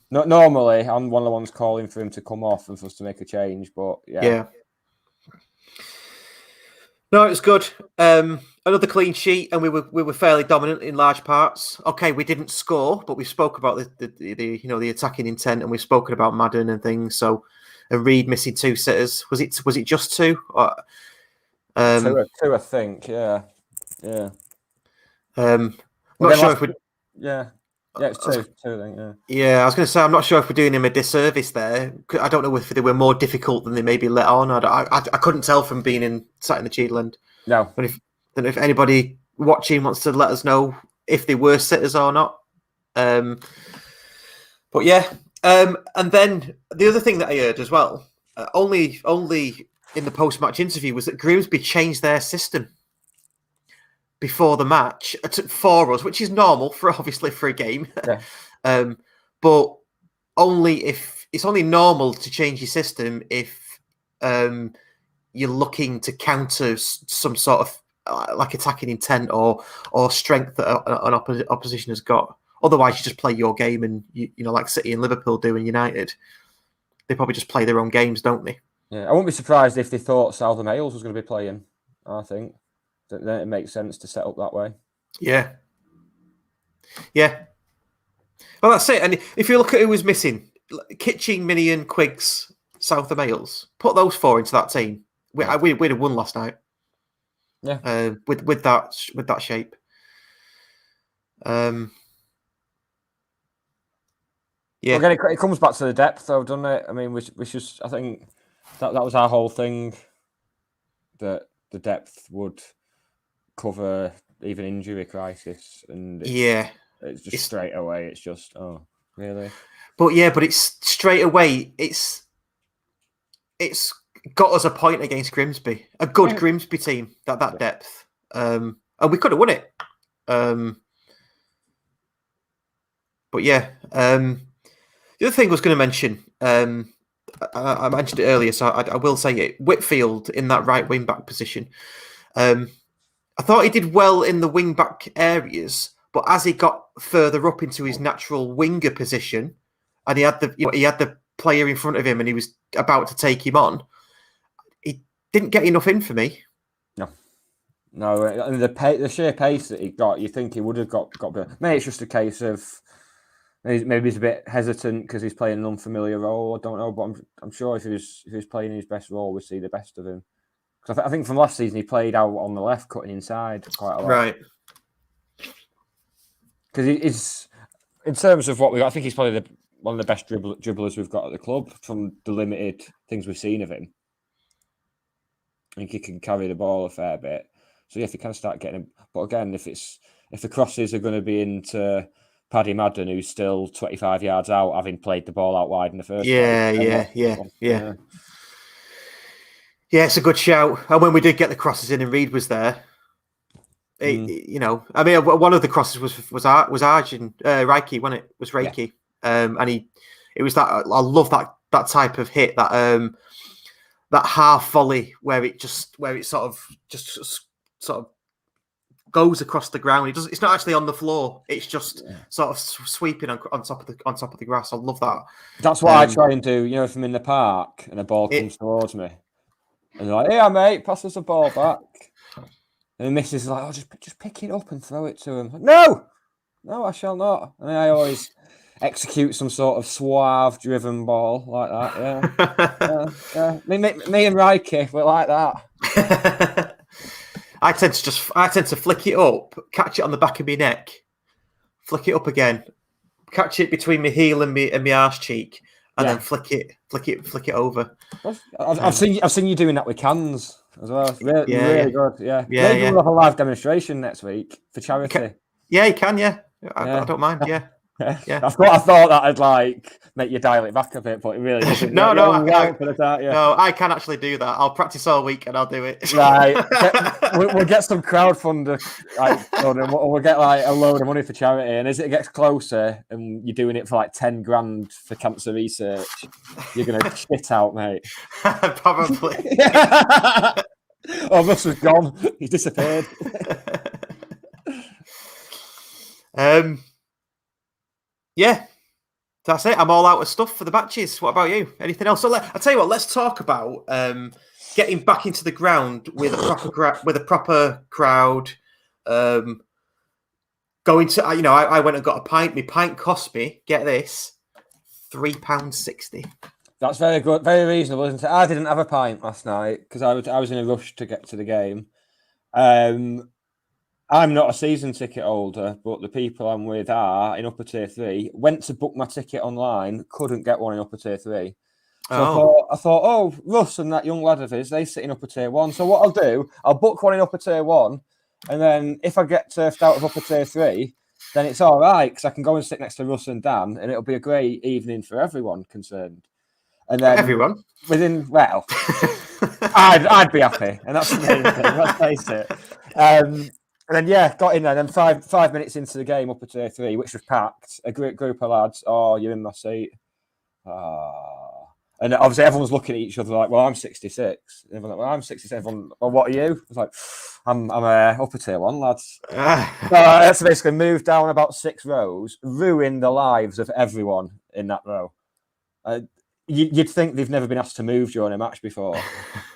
Normally, I'm one of the ones calling for him to come off and for us to make a change, but yeah. No, it was good. Another clean sheet, and we were fairly dominant in large parts. Okay, we didn't score, but we spoke about the attacking intent, and we've spoken about Madden and things. So, and Reed missing 2 sitters. Was it just 2? Or, 2, I think. Yeah. Not sure if we. Yeah. Yeah, it's 2, I think, yeah. Yeah, I was going to say, I'm not sure if we're doing him a disservice there. I don't know if they were more difficult than they maybe let on. I couldn't tell from being sat in the Cheadle end. No. But if anybody watching wants to let us know if they were sitters or not. But yeah. And then the other thing that I heard as well, only in the post-match interview, was that Grimsby changed their system before the match for us, which is normal for a game. Yeah. But it's only normal to change your system if you're looking to counter some sort of like attacking intent or strength that an opposition has got. Otherwise, you just play your game, and you know, like City and Liverpool do, and United, they probably just play their own games, don't they? Yeah, I wouldn't be surprised if they thought Southend and Grimsby was going to be playing. I think then it makes sense to set up that way. Yeah. Well, that's it. And if you look at who was missing, Kitching, Minion, Quiggs, Southend and Grimsby, put those 4 into that team. We'd have won last night. Yeah. With that shape. Yeah. Again, it comes back to the depth, though, doesn't it? I mean, we just I think that was our whole thing, that the depth would cover even injury crisis, and it's just straight away. It's just really. But it's straight away. It's got us a point against Grimsby, a good Grimsby team. That depth, and we could have won it. But yeah, the other thing I was going to mention, I mentioned it earlier, so I will say it. Whitfield in that right wing back position. I thought he did well in the wing back areas, but as he got further up into his natural winger position, and he had the player in front of him, and he was about to take him on, he didn't get enough in for me. No, and the sheer pace that he got, you think he would have got better. Maybe it's just a case of maybe he's a bit hesitant because he's playing an unfamiliar role. I don't know, but I'm sure if he was playing his best role, we'd see the best of him. Because I think from last season he played out on the left, cutting inside quite a lot. Right. Because he's, in terms of what we got, I think he's probably one of the best dribblers we've got at the club from the limited things we've seen of him. I think he can carry the ball a fair bit. So if he can start getting him, but again, if the crosses are going to be into Paddy Madden, who's still 25 yards out, having played the ball out wide in the first place. Yeah, it's a good shout. And when we did get the crosses in and Reed was there, you know, I mean, one of the crosses was Arjun, Reiki, wasn't it? Was Reiki. Yeah. And it was that, I love that type of hit, that half volley where it sort of goes across the ground. It's not actually on the floor. It's just sort of sweeping on top of the grass. I love that. That's what I try and do. You know, if I'm in the park and a ball comes towards me, and they're like, "Yeah, mate, pass us the ball back." And the missus is like, "Oh, just pick it up and throw it to him." Like, no, I shall not. And I always execute some sort of suave-driven ball like that. Yeah. Me and Reiki, we're like that. I tend to flick it up, catch it on the back of my neck, flick it up again, catch it between my heel and my arse cheek, and then flick it over. I've seen you doing that with cans as well. It's really good. Yeah. Maybe we'll have a live demonstration next week for charity. You can. I don't mind. Yeah. Yeah. I thought that'd like make you dial it back a bit, but it really doesn't. No, I can actually do that. I'll practice all week and I'll do it. Right. We'll get some crowdfunder, we'll get like a load of money for charity, and as it gets closer and you're doing it for like 10 grand for cancer research, you're gonna shit out, mate. Probably. Oh, Russ was gone. He disappeared. Yeah, that's it. I'm all out of stuff for the matches. What about you? Anything else? So I'll tell you what. Let's talk about getting back into the ground with a proper crowd. Going to, I went and got a pint. My pint cost me, get this, £3.60. That's very good, very reasonable, isn't it? I didn't have a pint last night because I was in a rush to get to the game. I'm not a season ticket holder, but the people I'm with are in Upper Tier 3. Went to book my ticket online, couldn't get one in Upper Tier 3. So I thought, Russ and that young lad of his, they sit in Upper Tier 1. So what I'll do, I'll book one in Upper Tier 1, and then if I get turfed out of Upper Tier 3, then it's all right, because I can go and sit next to Russ and Dan, and it'll be a great evening for everyone concerned. And then everyone? I'd be happy, and that's the main thing, let's face it. And then, got in there. Then five minutes into the game, Upper Tier 3, which was packed, a great group of lads. Oh, you're in my seat. And obviously everyone's looking at each other like, well, I'm 66. And everyone's like, well, I'm 67. Everyone, well, what are you? It's like, I'm upper tier 1, lads. So that's basically moved down about 6 rows, ruined the lives of everyone in that row. You'd think they've never been asked to move during a match before.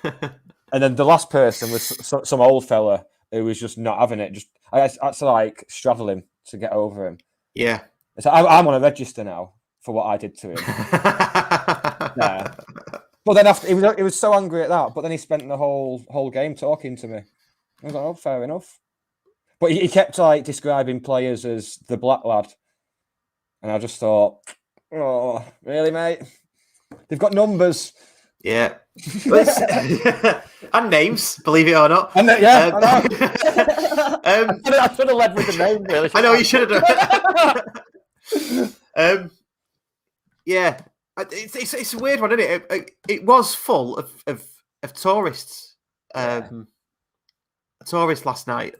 And then the last person was some old fella who was just not having it. I had to like straddle him to get over him. Yeah. So I'm on a register now for what I did to him. Yeah. But then after he was so angry at that, but then he spent the whole game talking to me. I was like, oh, fair enough. But he kept like describing players as the black lad. And I just thought, oh, really, mate? They've got numbers. Yeah. And names, believe it or not. I know. I should have led with the name, really. I know you should have done. Yeah. It's a weird one, isn't it? It was full of tourists. Tourists last night.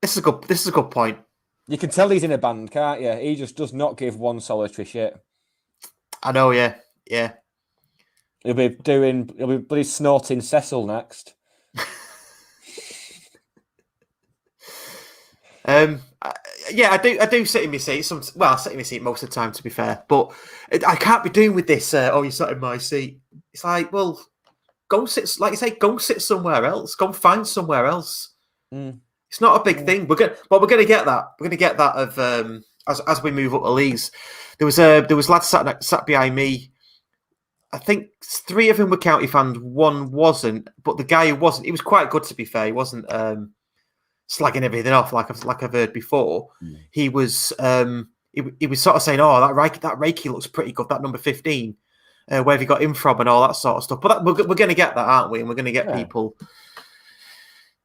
This is a good point. You can tell he's in a band, can't you? He just does not give one solitary shit. I know, yeah. He'll be snorting Cecil next. I do sit in my seat. I sit in my seat most of the time, to be fair. But I can't be doing with this. You sat in my seat. It's like, well, go sit. Like you say, go sit somewhere else. Go find somewhere else. It's not a big thing. We're gonna get that. We're gonna get that of as we move up the leagues. There was lads sat behind me. I think 3 of them were County fans, 1 wasn't. But the guy who wasn't, he was quite good, to be fair. He wasn't slagging everything off like I've heard before. He was he was sort of saying, "Oh, that Reiki looks pretty good. That number 15, where have you got him from and all that sort of stuff." But we're going to get that, aren't we? And we're going to get people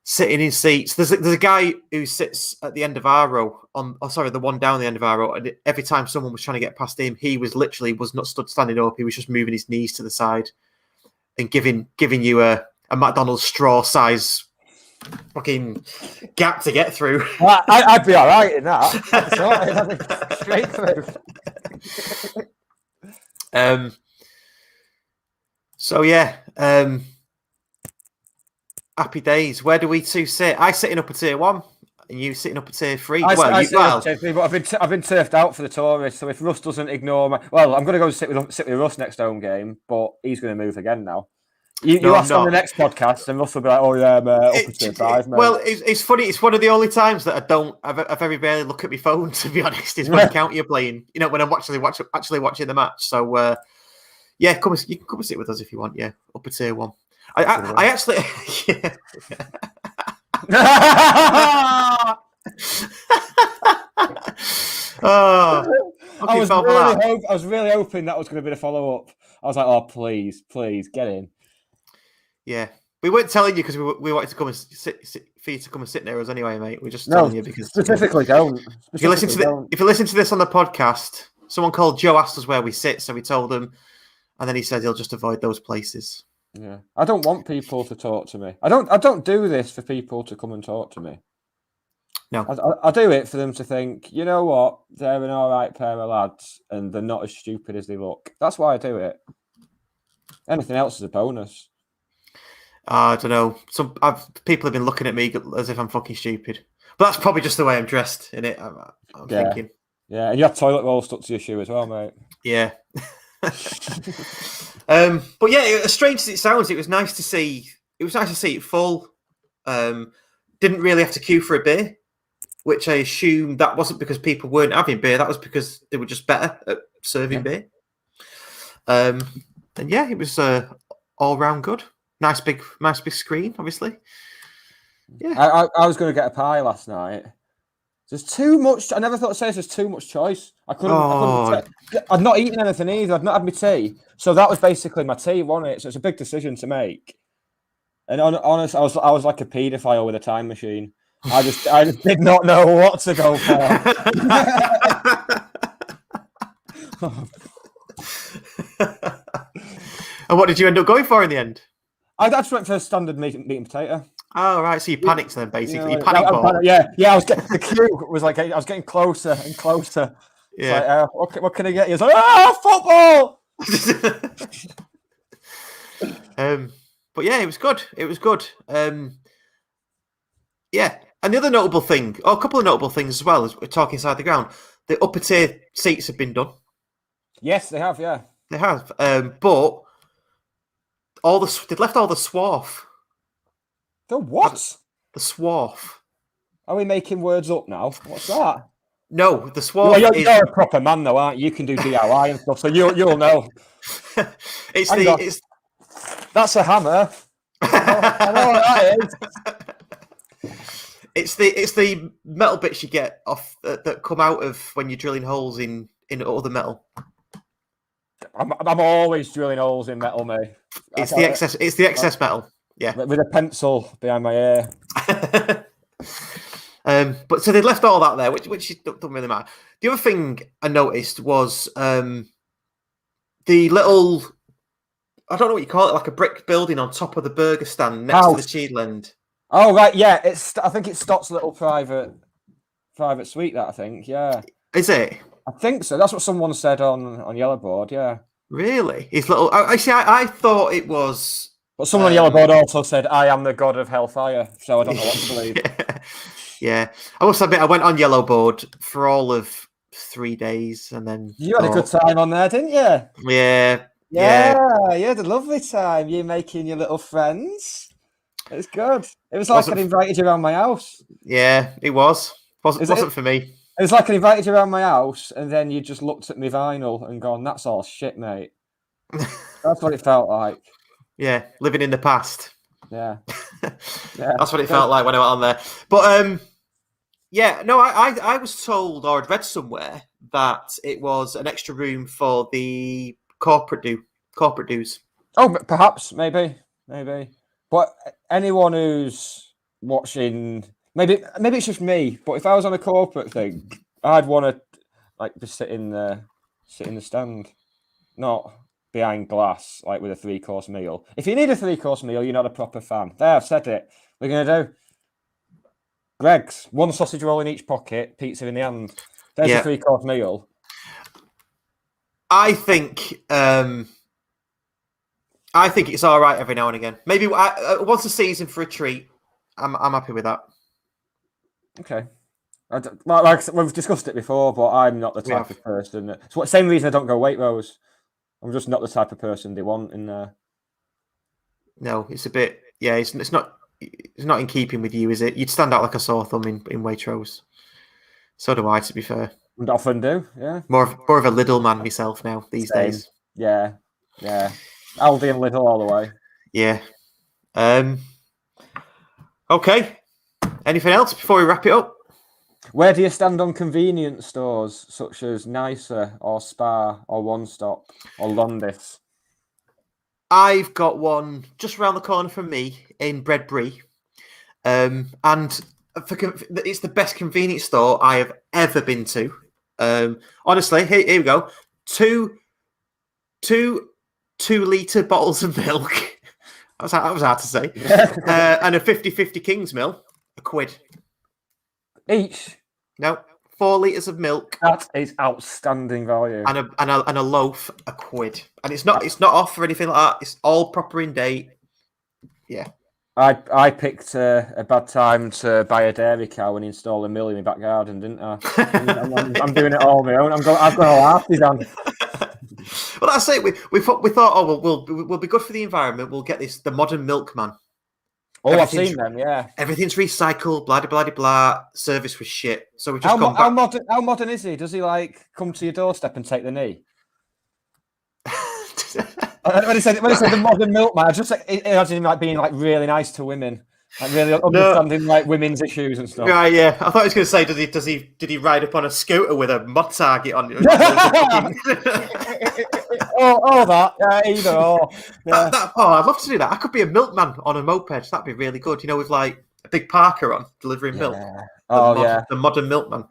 sitting in seats. There's a guy who sits at the end of our row the one down the end of our row. And every time someone was trying to get past him, he was not stood standing up. He was just moving his knees to the side and giving you a McDonald's straw size fucking gap to get through. Well, I'd be all right in that. Straight through. So yeah. Happy days. Where do we two sit? I sit in upper tier 1, and you sit in upper tier 3. I've been turfed out for the tourists. So if Russ doesn't ignore me, well, I'm going to go sit with Russ next home game, but he's going to move again now. You ask on the next podcast, and Russ will be like, "Oh yeah, I'm upper tier 5." Mate. Well, it's funny. It's one of the only times that I very rarely look at my phone. To be honest, is when County are playing. You know, when I'm actually watching the match. So you can come and sit with us if you want. Yeah, upper tier 1. I actually, yeah. I was really hoping that was going to be the follow up. I was like, "Oh, please, get in." Yeah, we weren't telling you because we wanted to come and sit for you to come and sit near us anyway, mate. We're just telling you because specifically don't. If you listen to this on the podcast, someone called Joe asked us where we sit, so we told him, and then he said he'll just avoid those places. Yeah, I don't want people to talk to me. I don't do this for people to come and talk to me. No, I do it for them to think, you know what, they're an all right pair of lads, and they're not as stupid as they look. That's why I do it. Anything else is a bonus. I don't know. People have been looking at me as if I'm fucking stupid, but that's probably just the way I'm dressed. In it, I'm thinking. Yeah, and you have toilet roll stuck to your shoe as well, mate. Yeah. But yeah, as strange as it sounds, it was nice to see. It was nice to see it full. Didn't really have to queue for a beer, which I assume that wasn't because people weren't having beer. That was because they were just better at serving beer. And yeah, it was all round good. Nice big screen, obviously. Yeah, I was going to get a pie last night. There's too much. I never thought to say there's too much choice. I couldn't. I'd not eaten anything either. I'd not had my tea. So that was basically my tea, wasn't it? So it's a big decision to make. And honest, I was like a paedophile with a time machine. I just did not know what to go for. And what did you end up going for in the end? I just went for a standard meat and potato. Oh right, so you panicked then, basically. You panicked. Yeah. I was getting the queue was like I was getting closer and closer. Yeah. It's like, what can I get you? It's like, football! But yeah, it was good. It was good. Yeah. And the other notable thing, a couple of notable things as well, as we're talking inside the ground, the upper tier seats have been done. Yes, they have, yeah. They have. But they've left all the swarf. The what? The swarf. Are we making words up now? What's that? No, the swarf you're a proper man, though, aren't you? You can do DIY and stuff, so you'll know. That's a hammer. I know what that is. It's the metal bits you get off that come out of when you're drilling holes in other metal. I'm always drilling holes in metal, mate. It's the excess metal. Yeah, with a pencil behind my ear. But so they left all that there, which doesn't really matter. The other thing I noticed was the little, I don't know what you call it, like a brick building on top of the burger stand next to the Cheadland. Oh right, yeah. I think it's Stott's little private suite. That I think, yeah. Is it? I think so. That's what someone said on Yellowboard. Yeah. Really? His little. I thought it was. But someone on Yellowboard also said, "I am the god of hellfire," so I don't know what to believe. Yeah, I must admit, I went on Yellowboard for all of 3 days, and then you had a good time on there, didn't you? Yeah, you had a lovely time. You making your little friends. It's good. It was like I invited you around my house. Yeah, it was. Wasn't for me. It was like I invited you around my house, and then you just looked at my vinyl and gone, "That's all shit, mate." That's what it felt like. Yeah, living in the past. Yeah. That's what it felt like when I went on there. But yeah, no, I was told or I'd read somewhere that it was an extra room for the corporate dues. Oh, perhaps, maybe. But anyone who's watching, maybe it's just me. But if I was on a corporate thing, I'd want to just sit in the stand, not behind glass, like with a 3-course meal. If you need a 3-course meal, you're not a proper fan. There, I've said it. We're going to do Greg's, 1 sausage roll in each pocket, pizza in the hand. There's a 3-course meal. I think it's all right every now and again. Maybe once a season for a treat. I'm happy with that. Okay. Like we've discussed it before, but I'm not the type of person. Same reason I don't go Waitrose. I'm just not the type of person they want in there. No, it's a bit. Yeah, it's not in keeping with you, is it? You'd stand out like a sore thumb in Waitrose. So do I, to be fair. And often do, yeah. More of a Lidl man myself now these days. Yeah. Aldi and Lidl all the way. Yeah. Okay. Anything else before we wrap it up? Where do you stand on convenience stores such as Nicer or Spar or One Stop or Londis? I've got one just around the corner from me in Bredbury, and it's the best convenience store I have ever been to. Honestly, here we go. Two 2-litre bottles of milk. That was hard to say. And a 50-50 King's Mill, £1. Each? No, 4 litres of milk. That is outstanding value. And a loaf, £1. And it's not off or anything like that. It's all proper in date. Yeah. I picked a bad time to buy a dairy cow and install a mill in my back garden, didn't I? I'm doing it all on my own. I've got all half done. Well, that's it. We thought, we'll be good for the environment. We'll get the modern milkman. Oh, I've seen them. Yeah, everything's recycled. Blah blah blah blah. Service was shit. So we just how modern is he? Does he come to your doorstep and take the knee? When he said the modern milkman, I just imagine him being really nice to women, really understanding women's issues and stuff. Right, yeah. I thought he was going to say, did he ride up on a scooter with a mod target on? Oh, that. Yeah, either or. Yeah. I'd love to do that. I could be a milkman on a moped. That'd be really good. With a big Parker on delivering milk. The modern milkman.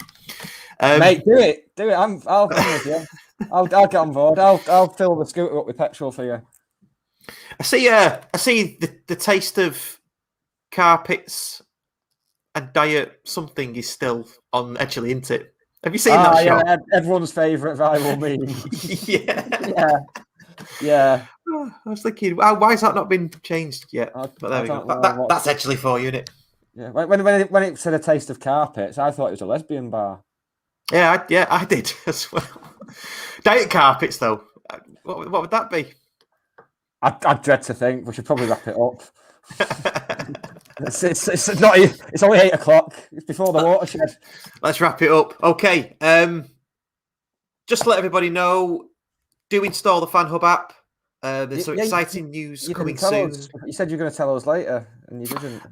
Mate, do it. I'll come with you. I'll get on board. I'll fill the scooter up with petrol for you. I see the taste of carpets and diet something is still on Edgeley, isn't it? Have you seen that shot? Yeah, everyone's favourite viral meme. Yeah. Yeah. I was thinking, why has that not been changed yet? But there we go. That's actually for you, isn't it? Yeah. When it said a taste of carpets, I thought it was a lesbian bar. Yeah, I did as well. Diet carpets, though. What would that be? I dread to think. We should probably wrap it up. It's not. It's only 8 o'clock. It's before the watershed. Let's wrap it up. Okay. Just to let everybody know, do install the Fan Hub app. There's some exciting news coming soon. You said you were going to tell us later, and you didn't.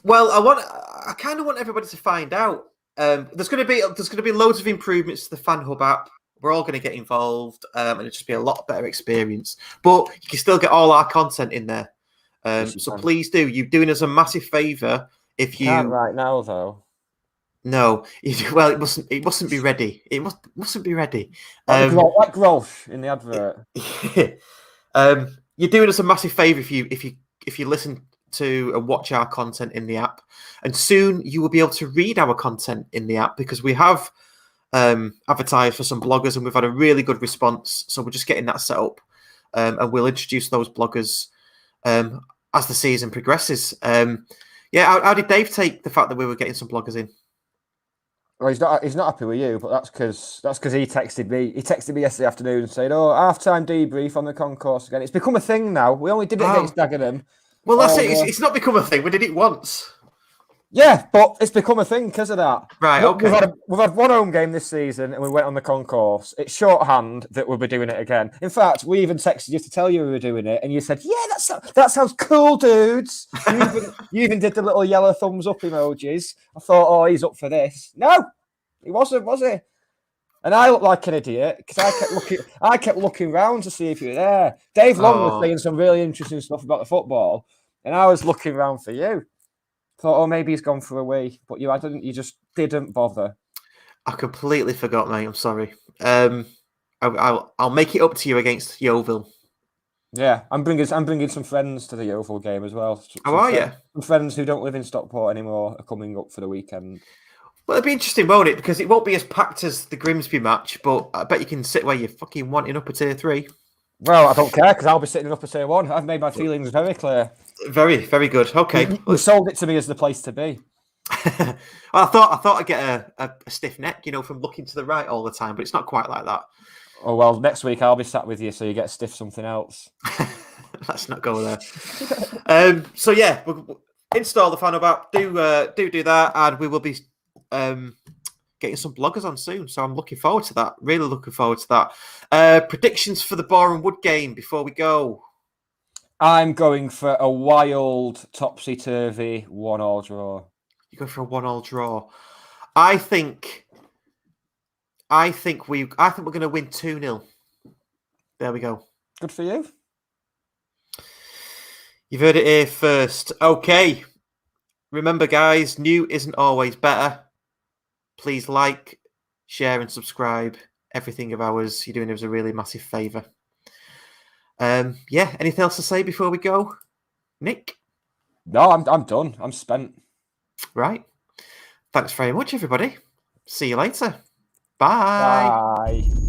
Well, I kind of want everybody to find out. There's going to be loads of improvements to the Fan Hub app. We're all going to get involved, and it'll just be a lot better experience. But you can still get all our content in there. So please do. You're doing us a massive favour if you can't right now, though. No, well, it mustn't be ready. It mustn't be ready. Like Rolf in the advert. You're doing us a massive favour if you listen to and watch our content in the app, and soon you will be able to read our content in the app because we have advertised for some bloggers and we've had a really good response. So we're just getting that set up, and we'll introduce those bloggers as the season progresses. How did Dave take the fact that we were getting some bloggers in? Well, he's not happy with you, but that's because he texted me. He texted me yesterday afternoon and said, "Oh, half-time debrief on the concourse again." It's become a thing now. We only did it against Dagenham. Well, that's it. It's not become a thing. We did it once. Yeah, but it's become a thing because of that. Right, okay. We've had one home game this season and we went on the concourse. It's shorthand that we'll be doing it again. In fact, we even texted you to tell you we were doing it and you said, yeah, that sounds cool, dudes. You even did the little yellow thumbs up emojis. I thought, oh, he's up for this. No, he wasn't, was he? And I looked like an idiot because I kept looking round to see if you were there. Dave Long was saying some really interesting stuff about the football and I was looking round for you. Thought, oh, maybe he's gone for a wee, but you just didn't bother. I completely forgot, mate. I'm sorry. I'll make it up to you against Yeovil. Yeah, I'm bringing some friends to the Yeovil game as well. How are you? Some friends who don't live in Stockport anymore are coming up for the weekend. Well, it'll be interesting, won't it? Because it won't be as packed as the Grimsby match, but I bet you can sit where you're fucking wanting up a tier 3. Well, I don't care because I'll be sitting up a tier 1. I've made my feelings very clear. Very, very good. Okay, you sold it to me as the place to be. Well, I thought I'd get a stiff neck, from looking to the right all the time, but it's not quite like that. Oh well, next week I'll be sat with you, so you get stiff something else. Let's not go there. So yeah, we'll install the Fan Hub app. Do that, and we will be getting some bloggers on soon. So I'm looking forward to that. Really looking forward to that. Predictions for the Boreham Wood game before we go. I'm going for a wild, topsy-turvy 1-1 draw. You go for a 1-1 draw. I think we're going to win 2-0. There we go. Good for you. You've heard it here first. Okay. Remember, guys, new isn't always better. Please like, share, and subscribe. Everything of ours. You're doing us a really massive favour. Anything else to say before we go, Nick? No, I'm done. I'm spent. Right. Thanks very much, everybody. See you later. Bye. Bye.